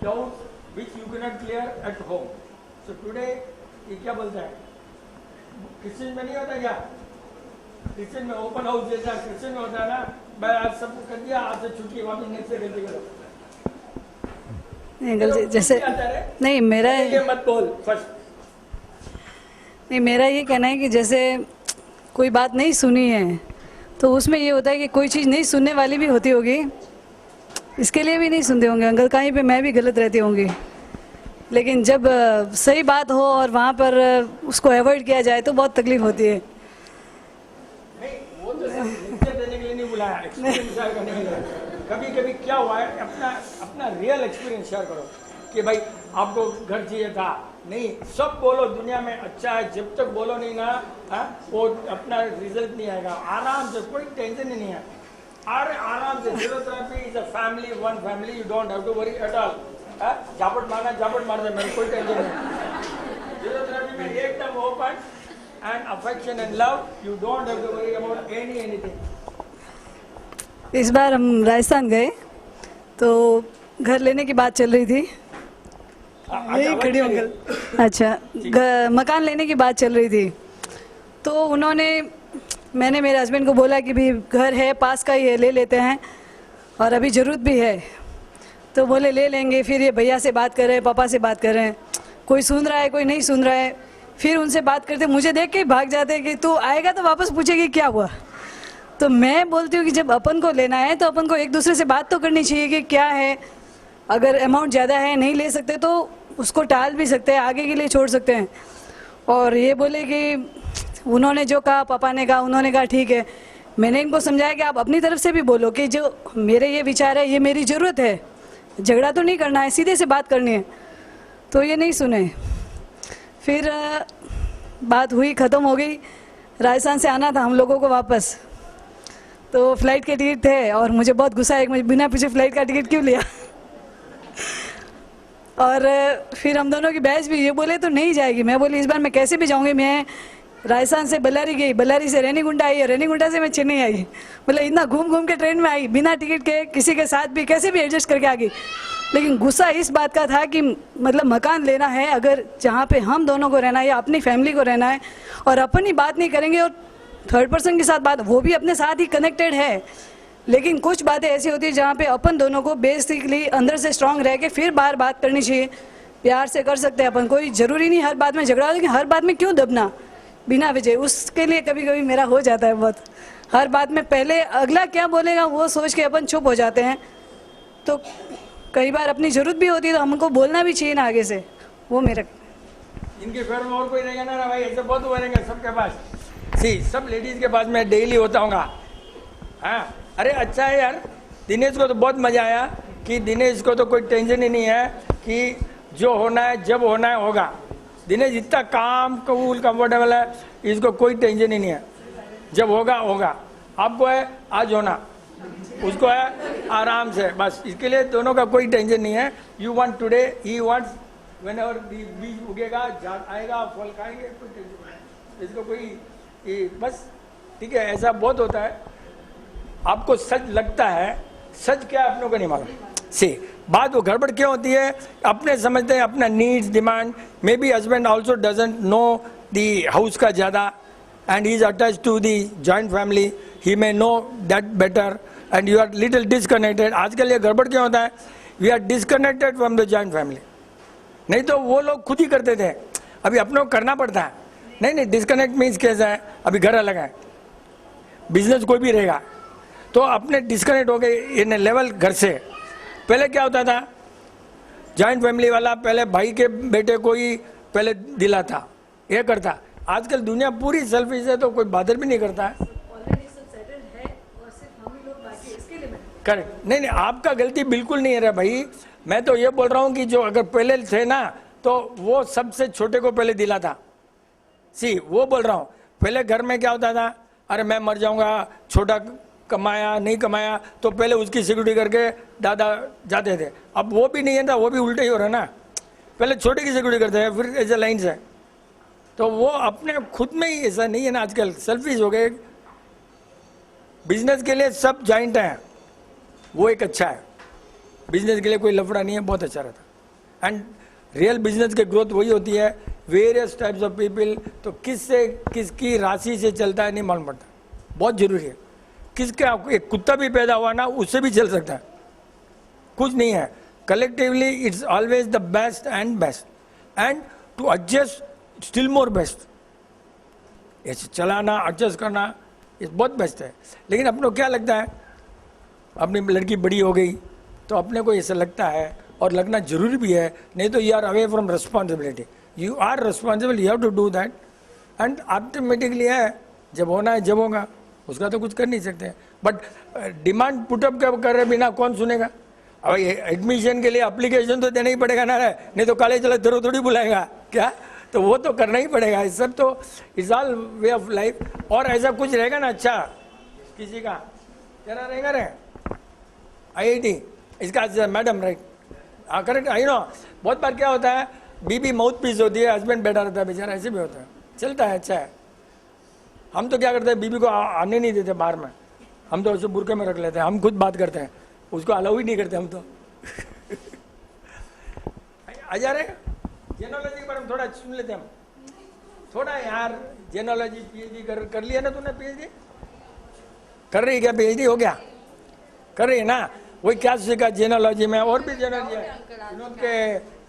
doubts which you can not clear at home. So today ये क्या बोलता है, क्रिश्चियन में नहीं होता क्या? क्रिश्चियन में ओपन हाउस जैसा क्रिश्चियन में होता है ना, मैं आज सबको कर दिया, आज से छुट्टी, वापस नेक्स्ट से गलती करो। नहीं, जैसे नहीं मेरा ये मत बोल फर्स्ट। नहीं, मेरा ये कहना है कि जैसे कोई बात नहीं सुनी है तो उसमें ये होता है कि कोई चीज़ नहीं सुनने वाली भी होती होगी, इसके लिए भी नहीं सुनते होंगे अंकल, कहीं पे मैं भी गलत रहती होंगी। लेकिन जब सही बात हो और वहाँ पर उसको अवॉइड किया जाए तो बहुत तकलीफ होती है। नहीं, वो तो सब लेक्चर देने के लिए नहीं बुलाया, एक्सपीरियंस शेयर करने के लिए। कभी कभी क्या हुआ है, अपना रियल एक्सपीरियंस शेयर करो कि भाई आपको घर चाहिए था, नहीं सब बोलो दुनिया में अच्छा है, जब तक बोलो नहीं ना वो अपना रिजल्ट नहीं आएगा। आराम से, कोई टेंशन ही नहीं है, अरे आराम से। Zero therapy is a family, one family, you don't have to worry at all. झापट मार दे, मेरे कोई टेंशन नहीं। जीरो थेरेपी में एकदम open and affection and love, you don't have to worry about anything. इस बार हम राजस्थान गए तो घर लेने की बात चल रही थी। यही खड़ी अंकल। अच्छा, मकान लेने की बात चल रही थी तो मैंने मेरे हस्बैंड को बोला कि भी घर है पास का ही है, ले लेते हैं और अभी ज़रूरत भी है। तो बोले ले लेंगे। फिर ये भैया से बात कर रहे हैं, पापा से बात कर रहे हैं, कोई सुन रहा है कोई नहीं सुन रहा है। फिर उनसे बात करते मुझे देख के भाग जाते हैं कि तू आएगा तो वापस पूछेगी क्या हुआ। तो मैं बोलती हूँ कि जब अपन को लेना है तो अपन को एक दूसरे से बात तो करनी चाहिए कि क्या है। अगर अमाउंट ज़्यादा है, नहीं ले सकते तो उसको टाल भी सकते हैं, आगे के लिए छोड़ सकते हैं। और ये बोले कि उन्होंने जो कहा, पापा ने कहा, उन्होंने कहा ठीक है। मैंने इनको समझाया कि आप अपनी तरफ से भी बोलो कि जो मेरे ये विचार है, ये मेरी ज़रूरत है, झगड़ा तो नहीं करना है, सीधे से बात करनी है। तो ये नहीं सुने। फिर बात हुई, ख़त्म हो गई। राजस्थान से आना था हम लोगों को वापस, तो फ्लाइट के टिकट थे और मुझे बहुत गुस्सा है कि मुझे बिना पूछे फ्लाइट का टिकट क्यों लिया। और फिर हम दोनों की बहस भी, ये बोले तो नहीं जाएगी, मैं बोली इस बार मैं कैसे भी जाऊंगी, मैं राजस्थान से बल्लारी गई, बल्लारी से रेनीगुंडा आई, रेनीगुंडा से मैं चेन्नई आई, मतलब इतना घूम घूम के ट्रेन में आई, बिना टिकट के किसी के साथ भी कैसे भी एडजस्ट करके आ गई। लेकिन गुस्सा इस बात का था कि मतलब मकान लेना है अगर जहाँ पे हम दोनों को रहना है या अपनी फैमिली को रहना है, और अपन ही बात नहीं करेंगे और थर्ड पर्सन के साथ बात, वो भी अपने साथ ही कनेक्टेड है, लेकिन कुछ बातें ऐसी होती है जहाँ पे अपन दोनों को बेसिकली अंदर से स्ट्रांग रह के फिर बाहर बात करनी चाहिए। प्यार से कर सकते हैं अपन, कोई ज़रूरी नहीं हर बात में झगड़ा हो, लेकिन हर बात में क्यों दबना बिना वजह। उसके लिए कभी कभी मेरा हो जाता है बहुत, हर बात में पहले अगला क्या बोलेगा वो सोच के अपन चुप हो जाते हैं। तो कई बार अपनी ज़रूरत भी होती है तो हमको बोलना भी चाहिए ना आगे से, वो मेरा। इनके फेवर में और कोई रहेगा ना भाई, ऐसे बहुत हुए रहेंगे सबके पास। सी सब लेडीज के पास मैं डेली होता हूँ। हाँ अरे अच्छा है यार, दिनेश को तो बहुत मजा आया कि दिनेश को तो कोई टेंशन ही नहीं है कि जो होना है जब होना है होगा। दिनेश इतना काम कूल कंफर्टेबल है, इसको कोई टेंशन ही नहीं है, जब होगा होगा। आपको है आज होना, उसको है आराम से, बस इसके लिए दोनों का कोई टेंशन नहीं है। You want today, he wants whenever बीज उगेगा, झाड़ आएगा, फल खाएंगे, कोई टेंशन नहीं, इसको कोई बस ठीक है। ऐसा बहुत होता है, आपको सच लगता है, सच क्या अपनों को नहीं मालूम। सी बात वो गड़बड़ क्यों होती है, अपने समझते हैं अपना needs demand. May be husband also doesn't know the house का ज़्यादा and he is attach to the joint family, he may know that better and you are little disconnected. आजकल ये गड़बड़ क्यों होता है, we are disconnected from the joint family. नहीं तो वो लोग खुद ही करते थे, अभी अपनों को करना पड़ता है। नहीं डिसकनेक्ट मीन्स कैसा है, अभी घर अलग है, बिजनेस कोई भी रहेगा तो अपने डिस्कनेक्ट हो गए इन लेवल घर से। पहले क्या होता था, जॉइंट फैमिली वाला पहले भाई के बेटे को ही पहले दिलाता, ये करता। आजकल दुनिया पूरी सेल्फिश है तो कोई बादर भी नहीं करता है। करेक्ट, नहीं आपका गलती बिल्कुल नहीं है रे भाई। मैं तो ये बोल रहा हूँ कि जो अगर पहले थे ना तो वो सबसे छोटे को पहले दिला था। सी वो बोल रहा हूँ, पहले घर में क्या होता था, अरे मैं मर जाऊंगा, छोटा कमाया नहीं कमाया तो पहले उसकी सिक्योरिटी करके दादा जाते थे। अब वो भी नहीं है था, वो भी उल्टे ही हो रहा है ना, पहले छोटे की सिक्योरिटी करते हैं फिर ऐसे लाइन से। तो वो अपने खुद में ही ऐसा नहीं है ना, आजकल सेल्फिश हो गए। बिजनेस के लिए सब जॉइंट हैं, वो एक अच्छा है, बिजनेस के लिए कोई लफड़ा नहीं है, बहुत अच्छा रहता। एंड रियल बिजनेस की ग्रोथ वही होती है, वेरियस टाइप्स ऑफ पीपल। तो किससे किसकी राशि से चलता है नहीं मालूम पड़ता, बहुत जरूरी है। किसका एक कुत्ता भी पैदा हुआ ना उससे भी चल सकता है, कुछ नहीं है। Collectively it's always the best and best and to adjust still more best. ऐसे चलाना एडजस्ट करना ये बहुत बेस्ट है। लेकिन अपने को क्या लगता है, अपनी लड़की बड़ी हो गई तो अपने को ऐसा लगता है, और लगना जरूरी भी है, नहीं तो you are away from responsibility. You are responsible, you have to do that and automatically है, जब होना है जब होगा, उसका तो कुछ कर नहीं सकते। बट डिमांड पुटअप कर रहे बिना कौन सुनेगा। अब एडमिशन के लिए एप्लीकेशन तो देना ही पड़ेगा ना, नहीं तो कॉलेज चला थोड़ी बुलाएगा क्या, तो वो तो करना ही पड़ेगा। इस सब तो is all way of life. और ऐसा कुछ रहेगा ना अच्छा किसी का, क्या रहेगा रे IIT इसका मैडम राइट, हाँ करेक्ट। आई नो बहुत बार क्या होता है, बीबी माउथ पीस होती है, हस्बैंड बैठा रहता है बेचारा, ऐसे भी होता है, चलता है, अच्छा है। हम तो क्या करते हैं, बीबी को आने नहीं देते बाहर में, हम तो उसे बुरके में रख लेते हैं, हम खुद बात करते हैं, उसको अलाउ ही नहीं करते हम तो। आ जा रहे जेनोलॉजी के बारे में थोड़ा सुन लेते हैं हम थोड़ा यार। जेनोलॉजी PhD कर लिया ना तूने, PhD कर रही क्या, PhD हो गया, कर रही है ना। वही क्या सीखा जेनोलॉजी में, और भी जेनोलॉजी है, विनोद के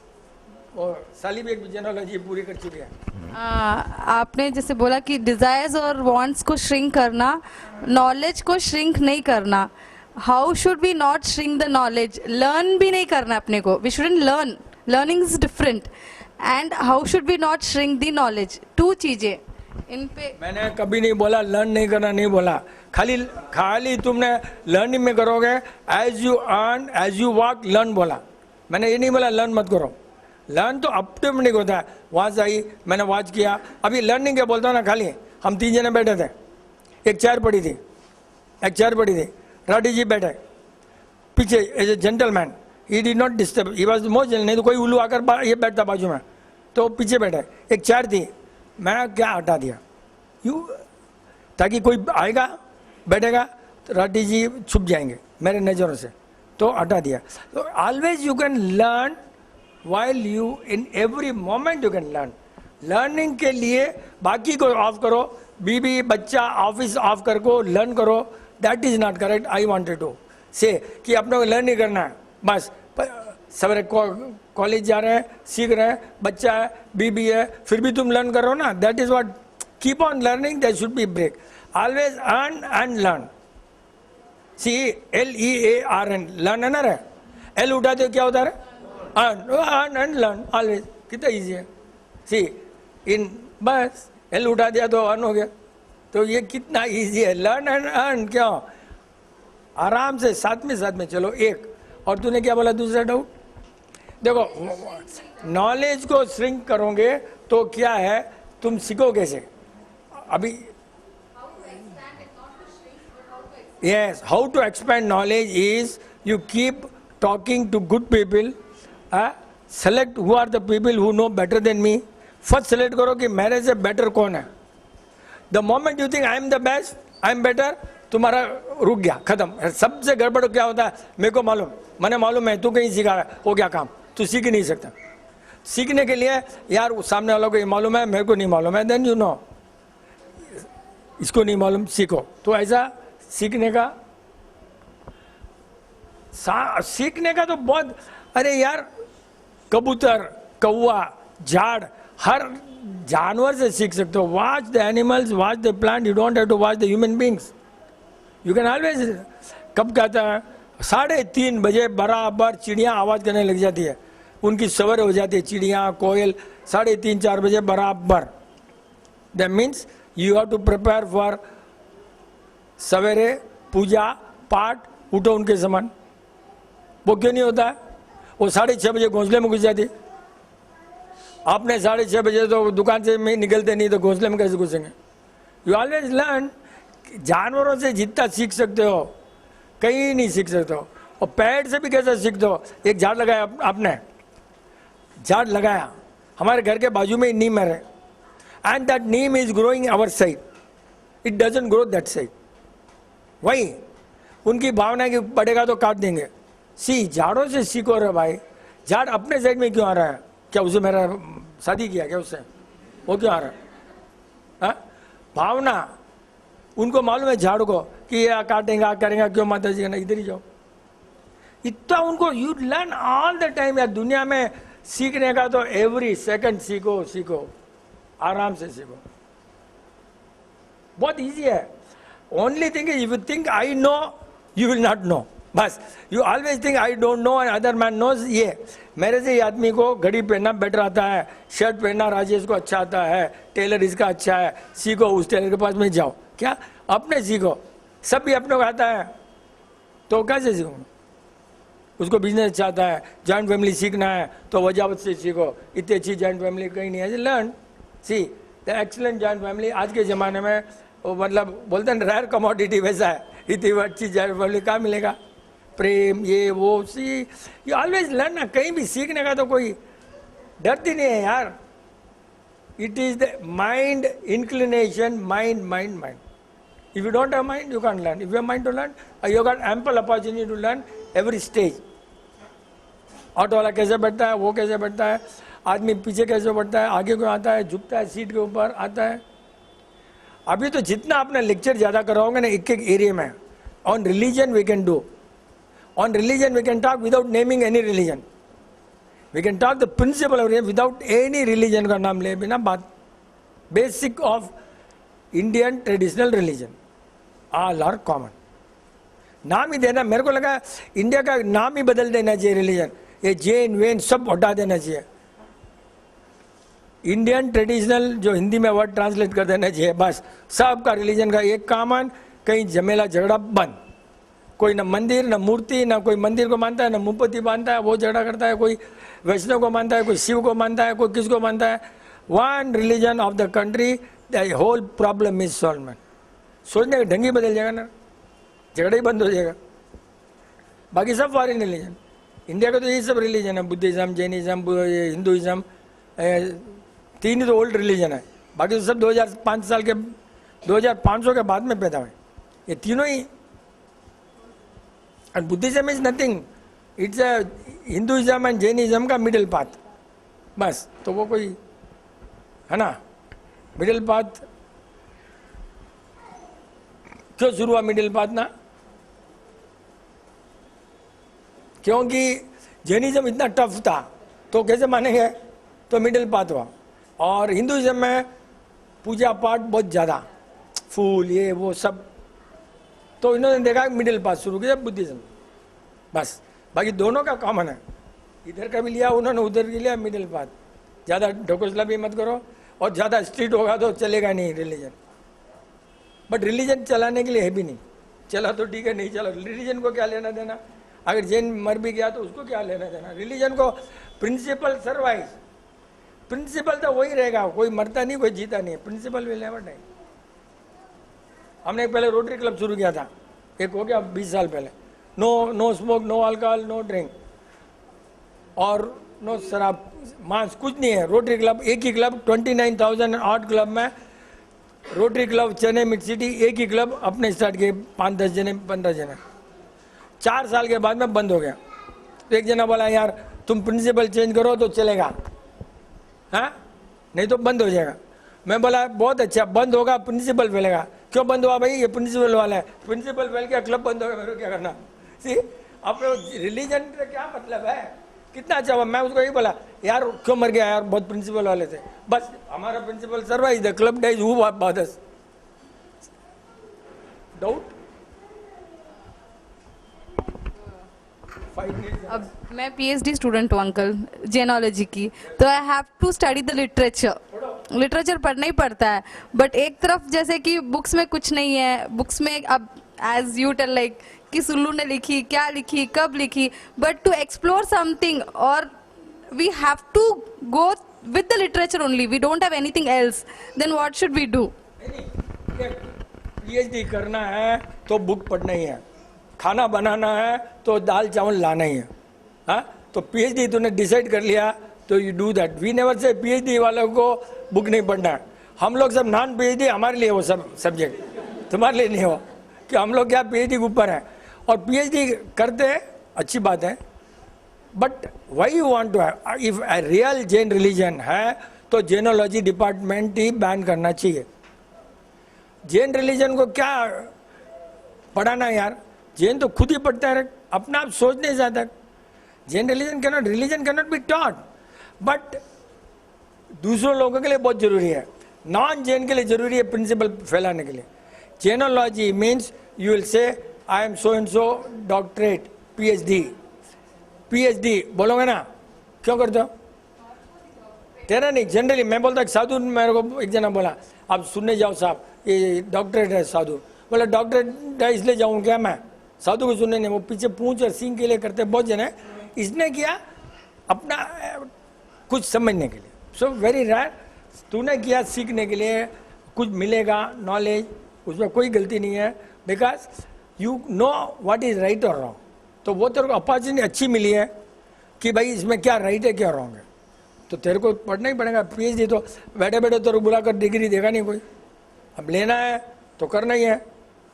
और साली भी एक जेनोलॉजी पूरी कर चुकी है। आपने जैसे बोला कि डिजायर्स और वांट्स को श्रिंक करना, नॉलेज को श्रिंक नहीं करना। How should we not shrink the knowledge, learn भी नहीं करना अपने को, we shouldn't learn, learning is different. And how should we not shrink the knowledge, two चीजें इन पे। मैंने कभी नहीं बोला लर्न नहीं करना, नहीं बोला, खाली तुमने लर्निंग में करोगे, as you earn as you walk learn बोला। मैंने ये नहीं बोला लर्न मत करो, लर्न तो ऑटोमेटिक होता है। वॉच आई, मैंने वॉच किया। अभी लर्निंग क्या बोलता हूँ ना, खाली हम 3 जने बैठे थे, एक चेयर पड़ी थी, राठी जी बैठे पीछे as a gentleman, he did not disturb, he was most, नहीं तो कोई उल्लू आकर ये बैठता बाजू में, तो पीछे बैठे। एक चेयर थी, मैंने क्या हटा दिया, यू, ताकि कोई आएगा बैठेगा तो राठी जी छुप जाएंगे मेरे नज़रों से, तो हटा दिया. तो always you can learn while you in every moment you can learn. Learning के लिए बाकी को ऑफ करो, बीबी बच्चा ऑफिस ऑफ कर को लर्न करो, that is not correct. I wanted to say कि अपने को लर्न नहीं करना है बस. सवेरे कॉलेज जा रहे हैं, सीख रहे हैं, बच्चा है, बीबी है, फिर भी तुम लर्न करो ना. That is what, keep on learning, there should be break. Always earn and learn. LEARN, learn है ना रे. एल उठा दो क्या होता है? Earn and learn. ऑलवेज. कितना ईजी है. सी इन बस एल उठा दिया तो अर्न हो गया. तो ये कितना ईजी है. Learn and earn. क्यों? आराम से साथ में चलो. एक और तूने क्या बोला दूसरा डाउट? देखो, नॉलेज को श्रिंक करोगे तो क्या है, तुम सीखो कैसे. अभी yes, how to expand knowledge is you keep talking to good people. Select who are the people who know better than me. First select करो कि मेरे से better कौन है. The moment you think I am the best, I am better, तुम्हारा रुक गया, खत्म. सबसे गड़बड़ क्या होता है, मेरे को मालूम, मैंने मालूम है, तू कहीं सीखा है, हो गया काम. तू सीख नहीं सकता. सीखने के लिए यार सामने वालों को ये मालूम है, मेरे को नहीं मालूम है, देन यू नो. इसको नहीं मालूम, सीखो. तो ऐसा सीखने का तो बहुत. अरे यार, कबूतर, कौवा, झाड़, हर जानवर से सीख सकते हो. Watch the animals, watch the plant. You don't have to watch the human beings. You can always. कब कहता है 3:30 बजे बराबर चिड़िया आवाज़ करने लग जाती है, उनकी सवेर हो जाती है. चिड़िया, कोयल 3:30-4 बजे बराबर. That means you have to prepare for सवेरे पूजा पाठ. उठो उनके समान. वो क्यों नहीं होता है? वो 6:30 बजे घोंसले में घुस जाती. आपने 6:30 बजे तो दुकान से में निकलते नहीं, तो घोंसले में कैसे घुसेंगे? You always learn. जानवरों से जितना सीख सकते हो कहीं नहीं सीख सकते हो. और पेड़ से भी कैसे सीखते हो? एक झाड़ लगाया आपने, झाड़ लगाया हमारे घर के बाजू में ही नीम है, and that neem is growing our side. It doesn't grow that side. वही उनकी भावना की बढ़ेगा तो काट देंगे. झाड़ों से सीखो रे भाई. झाड़ अपने साइड में क्यों आ रहा है? क्या उसे मेरा शादी किया क्या उससे? वो क्यों आ रहा है? भावना. उनको मालूम है झाड़ को कि ये काटेंगे, करेंगे, क्यों माता जी कहना इधर ही जाओ. इतना उनको you learn all the time. यार दुनिया में सीखने का तो एवरी सेकंड सीखो, आराम से सीखो. बहुत इजी है. Only thing is, if you think I know, you will not know. बस you always think I don't know and other man knows. ये मेरे से ये आदमी को घड़ी पहनना बेटर आता है, शर्ट पहनना राजेश को अच्छा आता है, टेलर इसका अच्छा है, सीखो उस टेलर के पास में जाओ. क्या अपने सीखो. सब भी अपने को आता है तो कैसे सीखो? उसको बिजनेस अच्छा आता है, जॉइंट फैमिली सीखना है तो वजावत से सीखो. इतनी अच्छी जॉइंट फैमिली कहीं नहीं है. Learn. The excellent joint family. आज के ज़माने में वो मतलब बोलते हैं रेयर कमोडिटी, वैसा है. इतनी अच्छी जॉइंट फैमिली कहाँ मिलेगा? प्रेम, ये वो. यू ऑलवेज लर्न ना. कहीं भी सीखने का तो कोई डरती नहीं है यार. It is the mind inclination. Mind. If you don't have mind, you can learn. If you have mind to learn, you got ample opportunity to learn every stage. Auto वाला कैसे बैठता है, वो कैसे बैठता है, आदमी पीछे कैसे बैठता है, आगे क्यों आता है, झुकता है, सीट के ऊपर आता है. अभी तो जितना आपने लेक्चर ज़्यादा कराओगे ना एक एरिया में, on religion we can do. On religion, we can talk without naming any religion. We can talk the principle of religion without any religion का नाम ले बिना बात. Basic of Indian traditional religion. All are common. नाम ही देना. मेरे को लगा इंडिया का नाम ही बदल देना चाहिए रिलीजन. ये जैन वेन सब हटा देना चाहिए. इंडियन ट्रेडिशनल जो हिंदी में वर्ड ट्रांसलेट कर देना चाहिए. बस सबका रिलीजन का एक कॉमन. कहीं झमेला झगड़ा बंद. कोई ना मंदिर ना मूर्ति, ना कोई मंदिर को मानता है, ना मुंहपति मानता है, वो झगड़ा करता है. कोई वैष्णव को मानता है, कोई शिव को मानता है, कोई किसको मानता है. One religion of the country, the whole problem is solve. सोचने का ढंग ही बदल जाएगा ना, झगड़ा ही बंद हो जाएगा. बाकी सब फॉरेन रिलीजन. इंडिया का तो यही सब रिलीजन है. बुद्धिज्म, जैनिज्म, हिंदुइज्म, 3 ही तो ओल्ड रिलीजन है. बाकी तो सब 2005 साल के 2500 के बाद में पैदा हुए ये तीनों ही। And Buddhism is nothing, it's a Hinduism and Jainism का मिडिल पाथ बस। तो वो कोई है ना मिडिल पाथ। क्यों शुरू हुआ मिडिल पाथ ना? क्योंकि जैनिज्म इतना टफ था तो कैसे मानेंगे, तो मिडिल पाथ हुआ। और हिंदुइज्म में पूजा पाठ बहुत ज़्यादा, फूल ये वो सब, तो इन्होंने देखा मिडिल पाथ शुरू किया बुद्धिज्म बस। बाकी दोनों का कॉमन है, इधर का भी लिया उन्होंने, उधर भी लिया, मिडिल पाथ। ज़्यादा ढकोसला भी मत करो, और ज़्यादा स्ट्रिक्ट होगा तो चलेगा नहीं रिलीजन। बट रिलीजन चलाने के लिए है भी नहीं, चला तो ठीक है, नहीं चला रिलीजन को क्या लेना देना। अगर जैन मर भी गया तो उसको क्या लेना देना। रिलीजन को प्रिंसिपल सर्वाइव, प्रिंसिपल तो वही रहेगा, कोई मरता नहीं कोई जीता नहीं, प्रिंसिपल विल नेवर डाई। हमने पहले रोटरी क्लब शुरू किया था, एक हो गया 20 साल पहले, no smoke, no alcohol, no drink और नो शराब मांस, कुछ नहीं है। रोटरी क्लब एक ही क्लब, 29,008 क्लब में Rotary club Chennai mid city एक ही क्लब अपने स्टार्ट किए, 5-10 जने 15 जने। 4 साल के बाद में बंद हो गया। तो एक जना बोला यार तुम प्रिंसिपल चेंज करो तो चलेगा, हाँ नहीं तो बंद हो जाएगा। मैं बोला बहुत अच्छा, बंद होगा प्रिंसिपल फैलेगा। क्यों बंद हुआ भाई, ये प्रिंसिपल वाला है, प्रिंसिपल फैल गया क्लब बंद हो गया, मेरे को क्या करना। सी अब रिलीजन का क्या मतलब है, कितना अच्छा हुआ। मैं उसको यही बोला यार क्यों मर गया यार, बहुत प्रिंसिपल वाले थे, बस हमारा principal survive, the club dies who bothers. Doubt अब मैं पीएचडी स्टूडेंट हूँ अंकल जेनोलॉजी की, तो I have to study the literature पढ़ना ही पड़ता है। बट एक तरफ जैसे कि बुक्स में कुछ नहीं है, बुक्स में अब एज यू टेल लाइक कि सुल्लू ने लिखी, क्या लिखी, कब लिखी, बट टू एक्सप्लोर समथिंग और we have to go with the literature only, we don't have anything else, then what should we do? PhD करना है तो बुक पढ़ना ही है, खाना बनाना है तो दाल चावल लाना ही है, हाँ। तो पीएचडी तूने डिसाइड कर लिया तो you do that. We never say PhD वालों को बुक नहीं पढ़ना है। हम लोग सब नॉन पीएचडी, हमारे लिए वो सब सब्जेक्ट, तुम्हारे लिए नहीं हो कि हम लोग क्या पीएचडी के ऊपर हैं। और पीएचडी करते हैं अच्छी बात है, but why you want to have, if a real Jain religion है तो जेनोलॉजी डिपार्टमेंट ही बैन करना चाहिए। जैन रिलीजन को क्या पढ़ाना यार, जैन तो खुद ही पढ़ता है, अपना आप सोच नहीं जाता। Jain religion can not be taught, but दूसरों लोगों के लिए बहुत जरूरी है, नॉन जैन के लिए जरूरी है प्रिंसिपल फैलाने के लिए। जेनोलॉजी means you will say I am so and so doctorate PhD बोलोगे ना, क्यों करते हो? तेरा नहीं, जनरली मैं बोलता साधु, मेरे को एक जना बोला आप सुनने जाओ साहब ये डॉक्टरेट है साधु, बोला डॉक्टरेट है इसलिए जाऊँ क्या मैं, साधु को सुनने नहीं। वो पीछे पूंछ और सींग के लिए करते बहुत जन है, इसने किया अपना कुछ समझने के लिए। सो वेरी रेयर, तूने किया सीखने के लिए, कुछ मिलेगा नॉलेज, उसमें कोई गलती नहीं है, because you know what is right और रॉन्ग। तो वो तेरे को अपॉर्चुनिटी अच्छी मिली है कि भाई इसमें क्या राइट है क्या रॉन्ग है, तो तेरे को पढ़ना ही पड़ेगा। पीएचडी तो बैठे बैठे तेरे को बुलाकर डिग्री देगा नहीं कोई, अब लेना है तो करना ही है,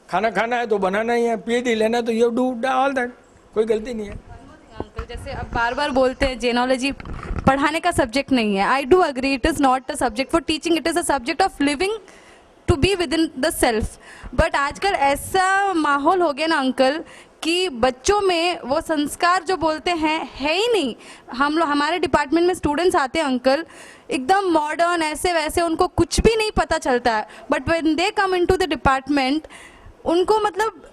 खाना खाना है तो बनाना ही है, पीएचडी लेना है तो यू डू ऑल दैट, कोई गलती नहीं है। अंकल जैसे अब बार बार बोलते हैं जेनोलॉजी पढ़ाने का सब्जेक्ट नहीं है, I do agree it is not a subject for teaching, it is a subject of living to be within the self. But आजकल ऐसा माहौल हो गया ना अंकल कि बच्चों में वो संस्कार जो बोलते हैं है ही नहीं। हम लोग हमारे डिपार्टमेंट में स्टूडेंट्स आते हैं अंकल एकदम मॉडर्न ऐसे वैसे, उनको कुछ भी नहीं पता चलता है, but when they come into the department उनको मतलब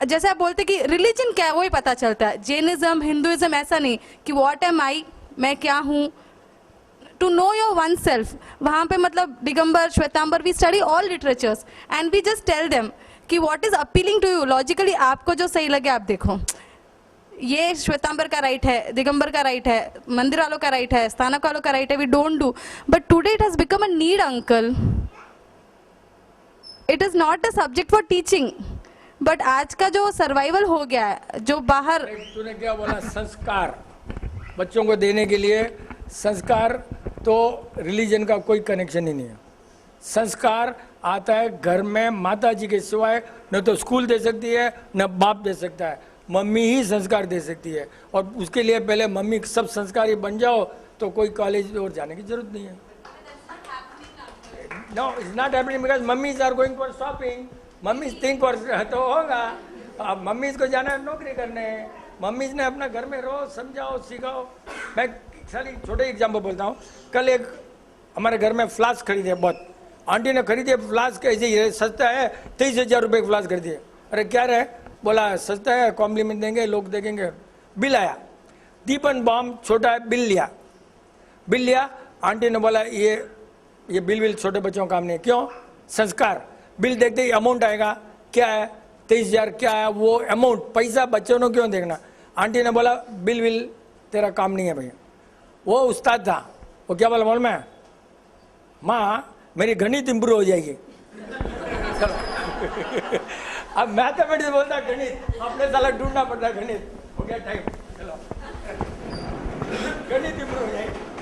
जैसे आप बोलते कि रिलीजन क्या है वही पता चलता है, जैनिज्म हिंदुइज्म ऐसा नहीं कि व्हाट एम आई, मैं क्या हूँ, to know your one self. वहाँ पे मतलब Digambar Shvetambar we study all literatures and we just tell them कि what is appealing to you, logically आपको जो सही लगे आप देखो, ये श्वेतांबर का राइट है, दिगंबर का राइट है, मंदिर वालों का राइट है, स्थानक वालों का राइट है, we don't do. But today it has become a need uncle, it is not a subject for teaching, but आज का जो सर्वाइवल हो गया है जो बाहर। तूने क्या बोला, संस्कार बच्चों को देने के लिए, संस्कार तो रिलीजन का कोई कनेक्शन ही नहीं है। संस्कार आता है घर में माता जी के सिवाय न तो स्कूल दे सकती है न बाप दे सकता है, मम्मी ही संस्कार दे सकती है। और उसके लिए पहले मम्मी सब संस्कारी बन जाओ तो कोई कॉलेज और जाने की जरूरत नहीं है। No it's not happening because mummies are going for shopping, mummies think for तो होगा। अब मम्मीज को जाना है नौकरी करने, मम्मीज ने अपना घर में रहो, समझाओ, सिखाओ। मैं खाली छोटे एग्जाम्पल बोलता हूँ। कल एक हमारे घर में फ्लास्क खरीदे, बहुत आंटी ने खरीदे फ्लास्क, ऐसे ही सस्ता है, 23,000 रुपये की फ्लास्क खरीदिए। अरे क्या रहे, बोला सस्ता है, कॉम्प्लीमेंट देंगे, लोग देखेंगे। बिल आया, दीपन बॉम्ब छोटा है, बिल लिया। आंटी ने बोला ये बिल छोटे बच्चों का काम नहीं है। क्यों? संस्कार। बिल देखते ही अमाउंट आएगा, क्या है 23,000, क्या है वो अमाउंट, पैसा बच्चों ने क्यों देखना। आंटी ने बोला बिल तेरा काम नहीं है भैया। वो उस्ताद था, वो क्या बोला मालूम है, माँ मेरी गणित इंप्रूव हो जाएगी। चलो अब मैथमेटिक्स बोलता गणित, अपने साला ढूंढना पड़ता है गणित। हो गया टाइम, चलो गणित इंप्रूव हो जाएगी।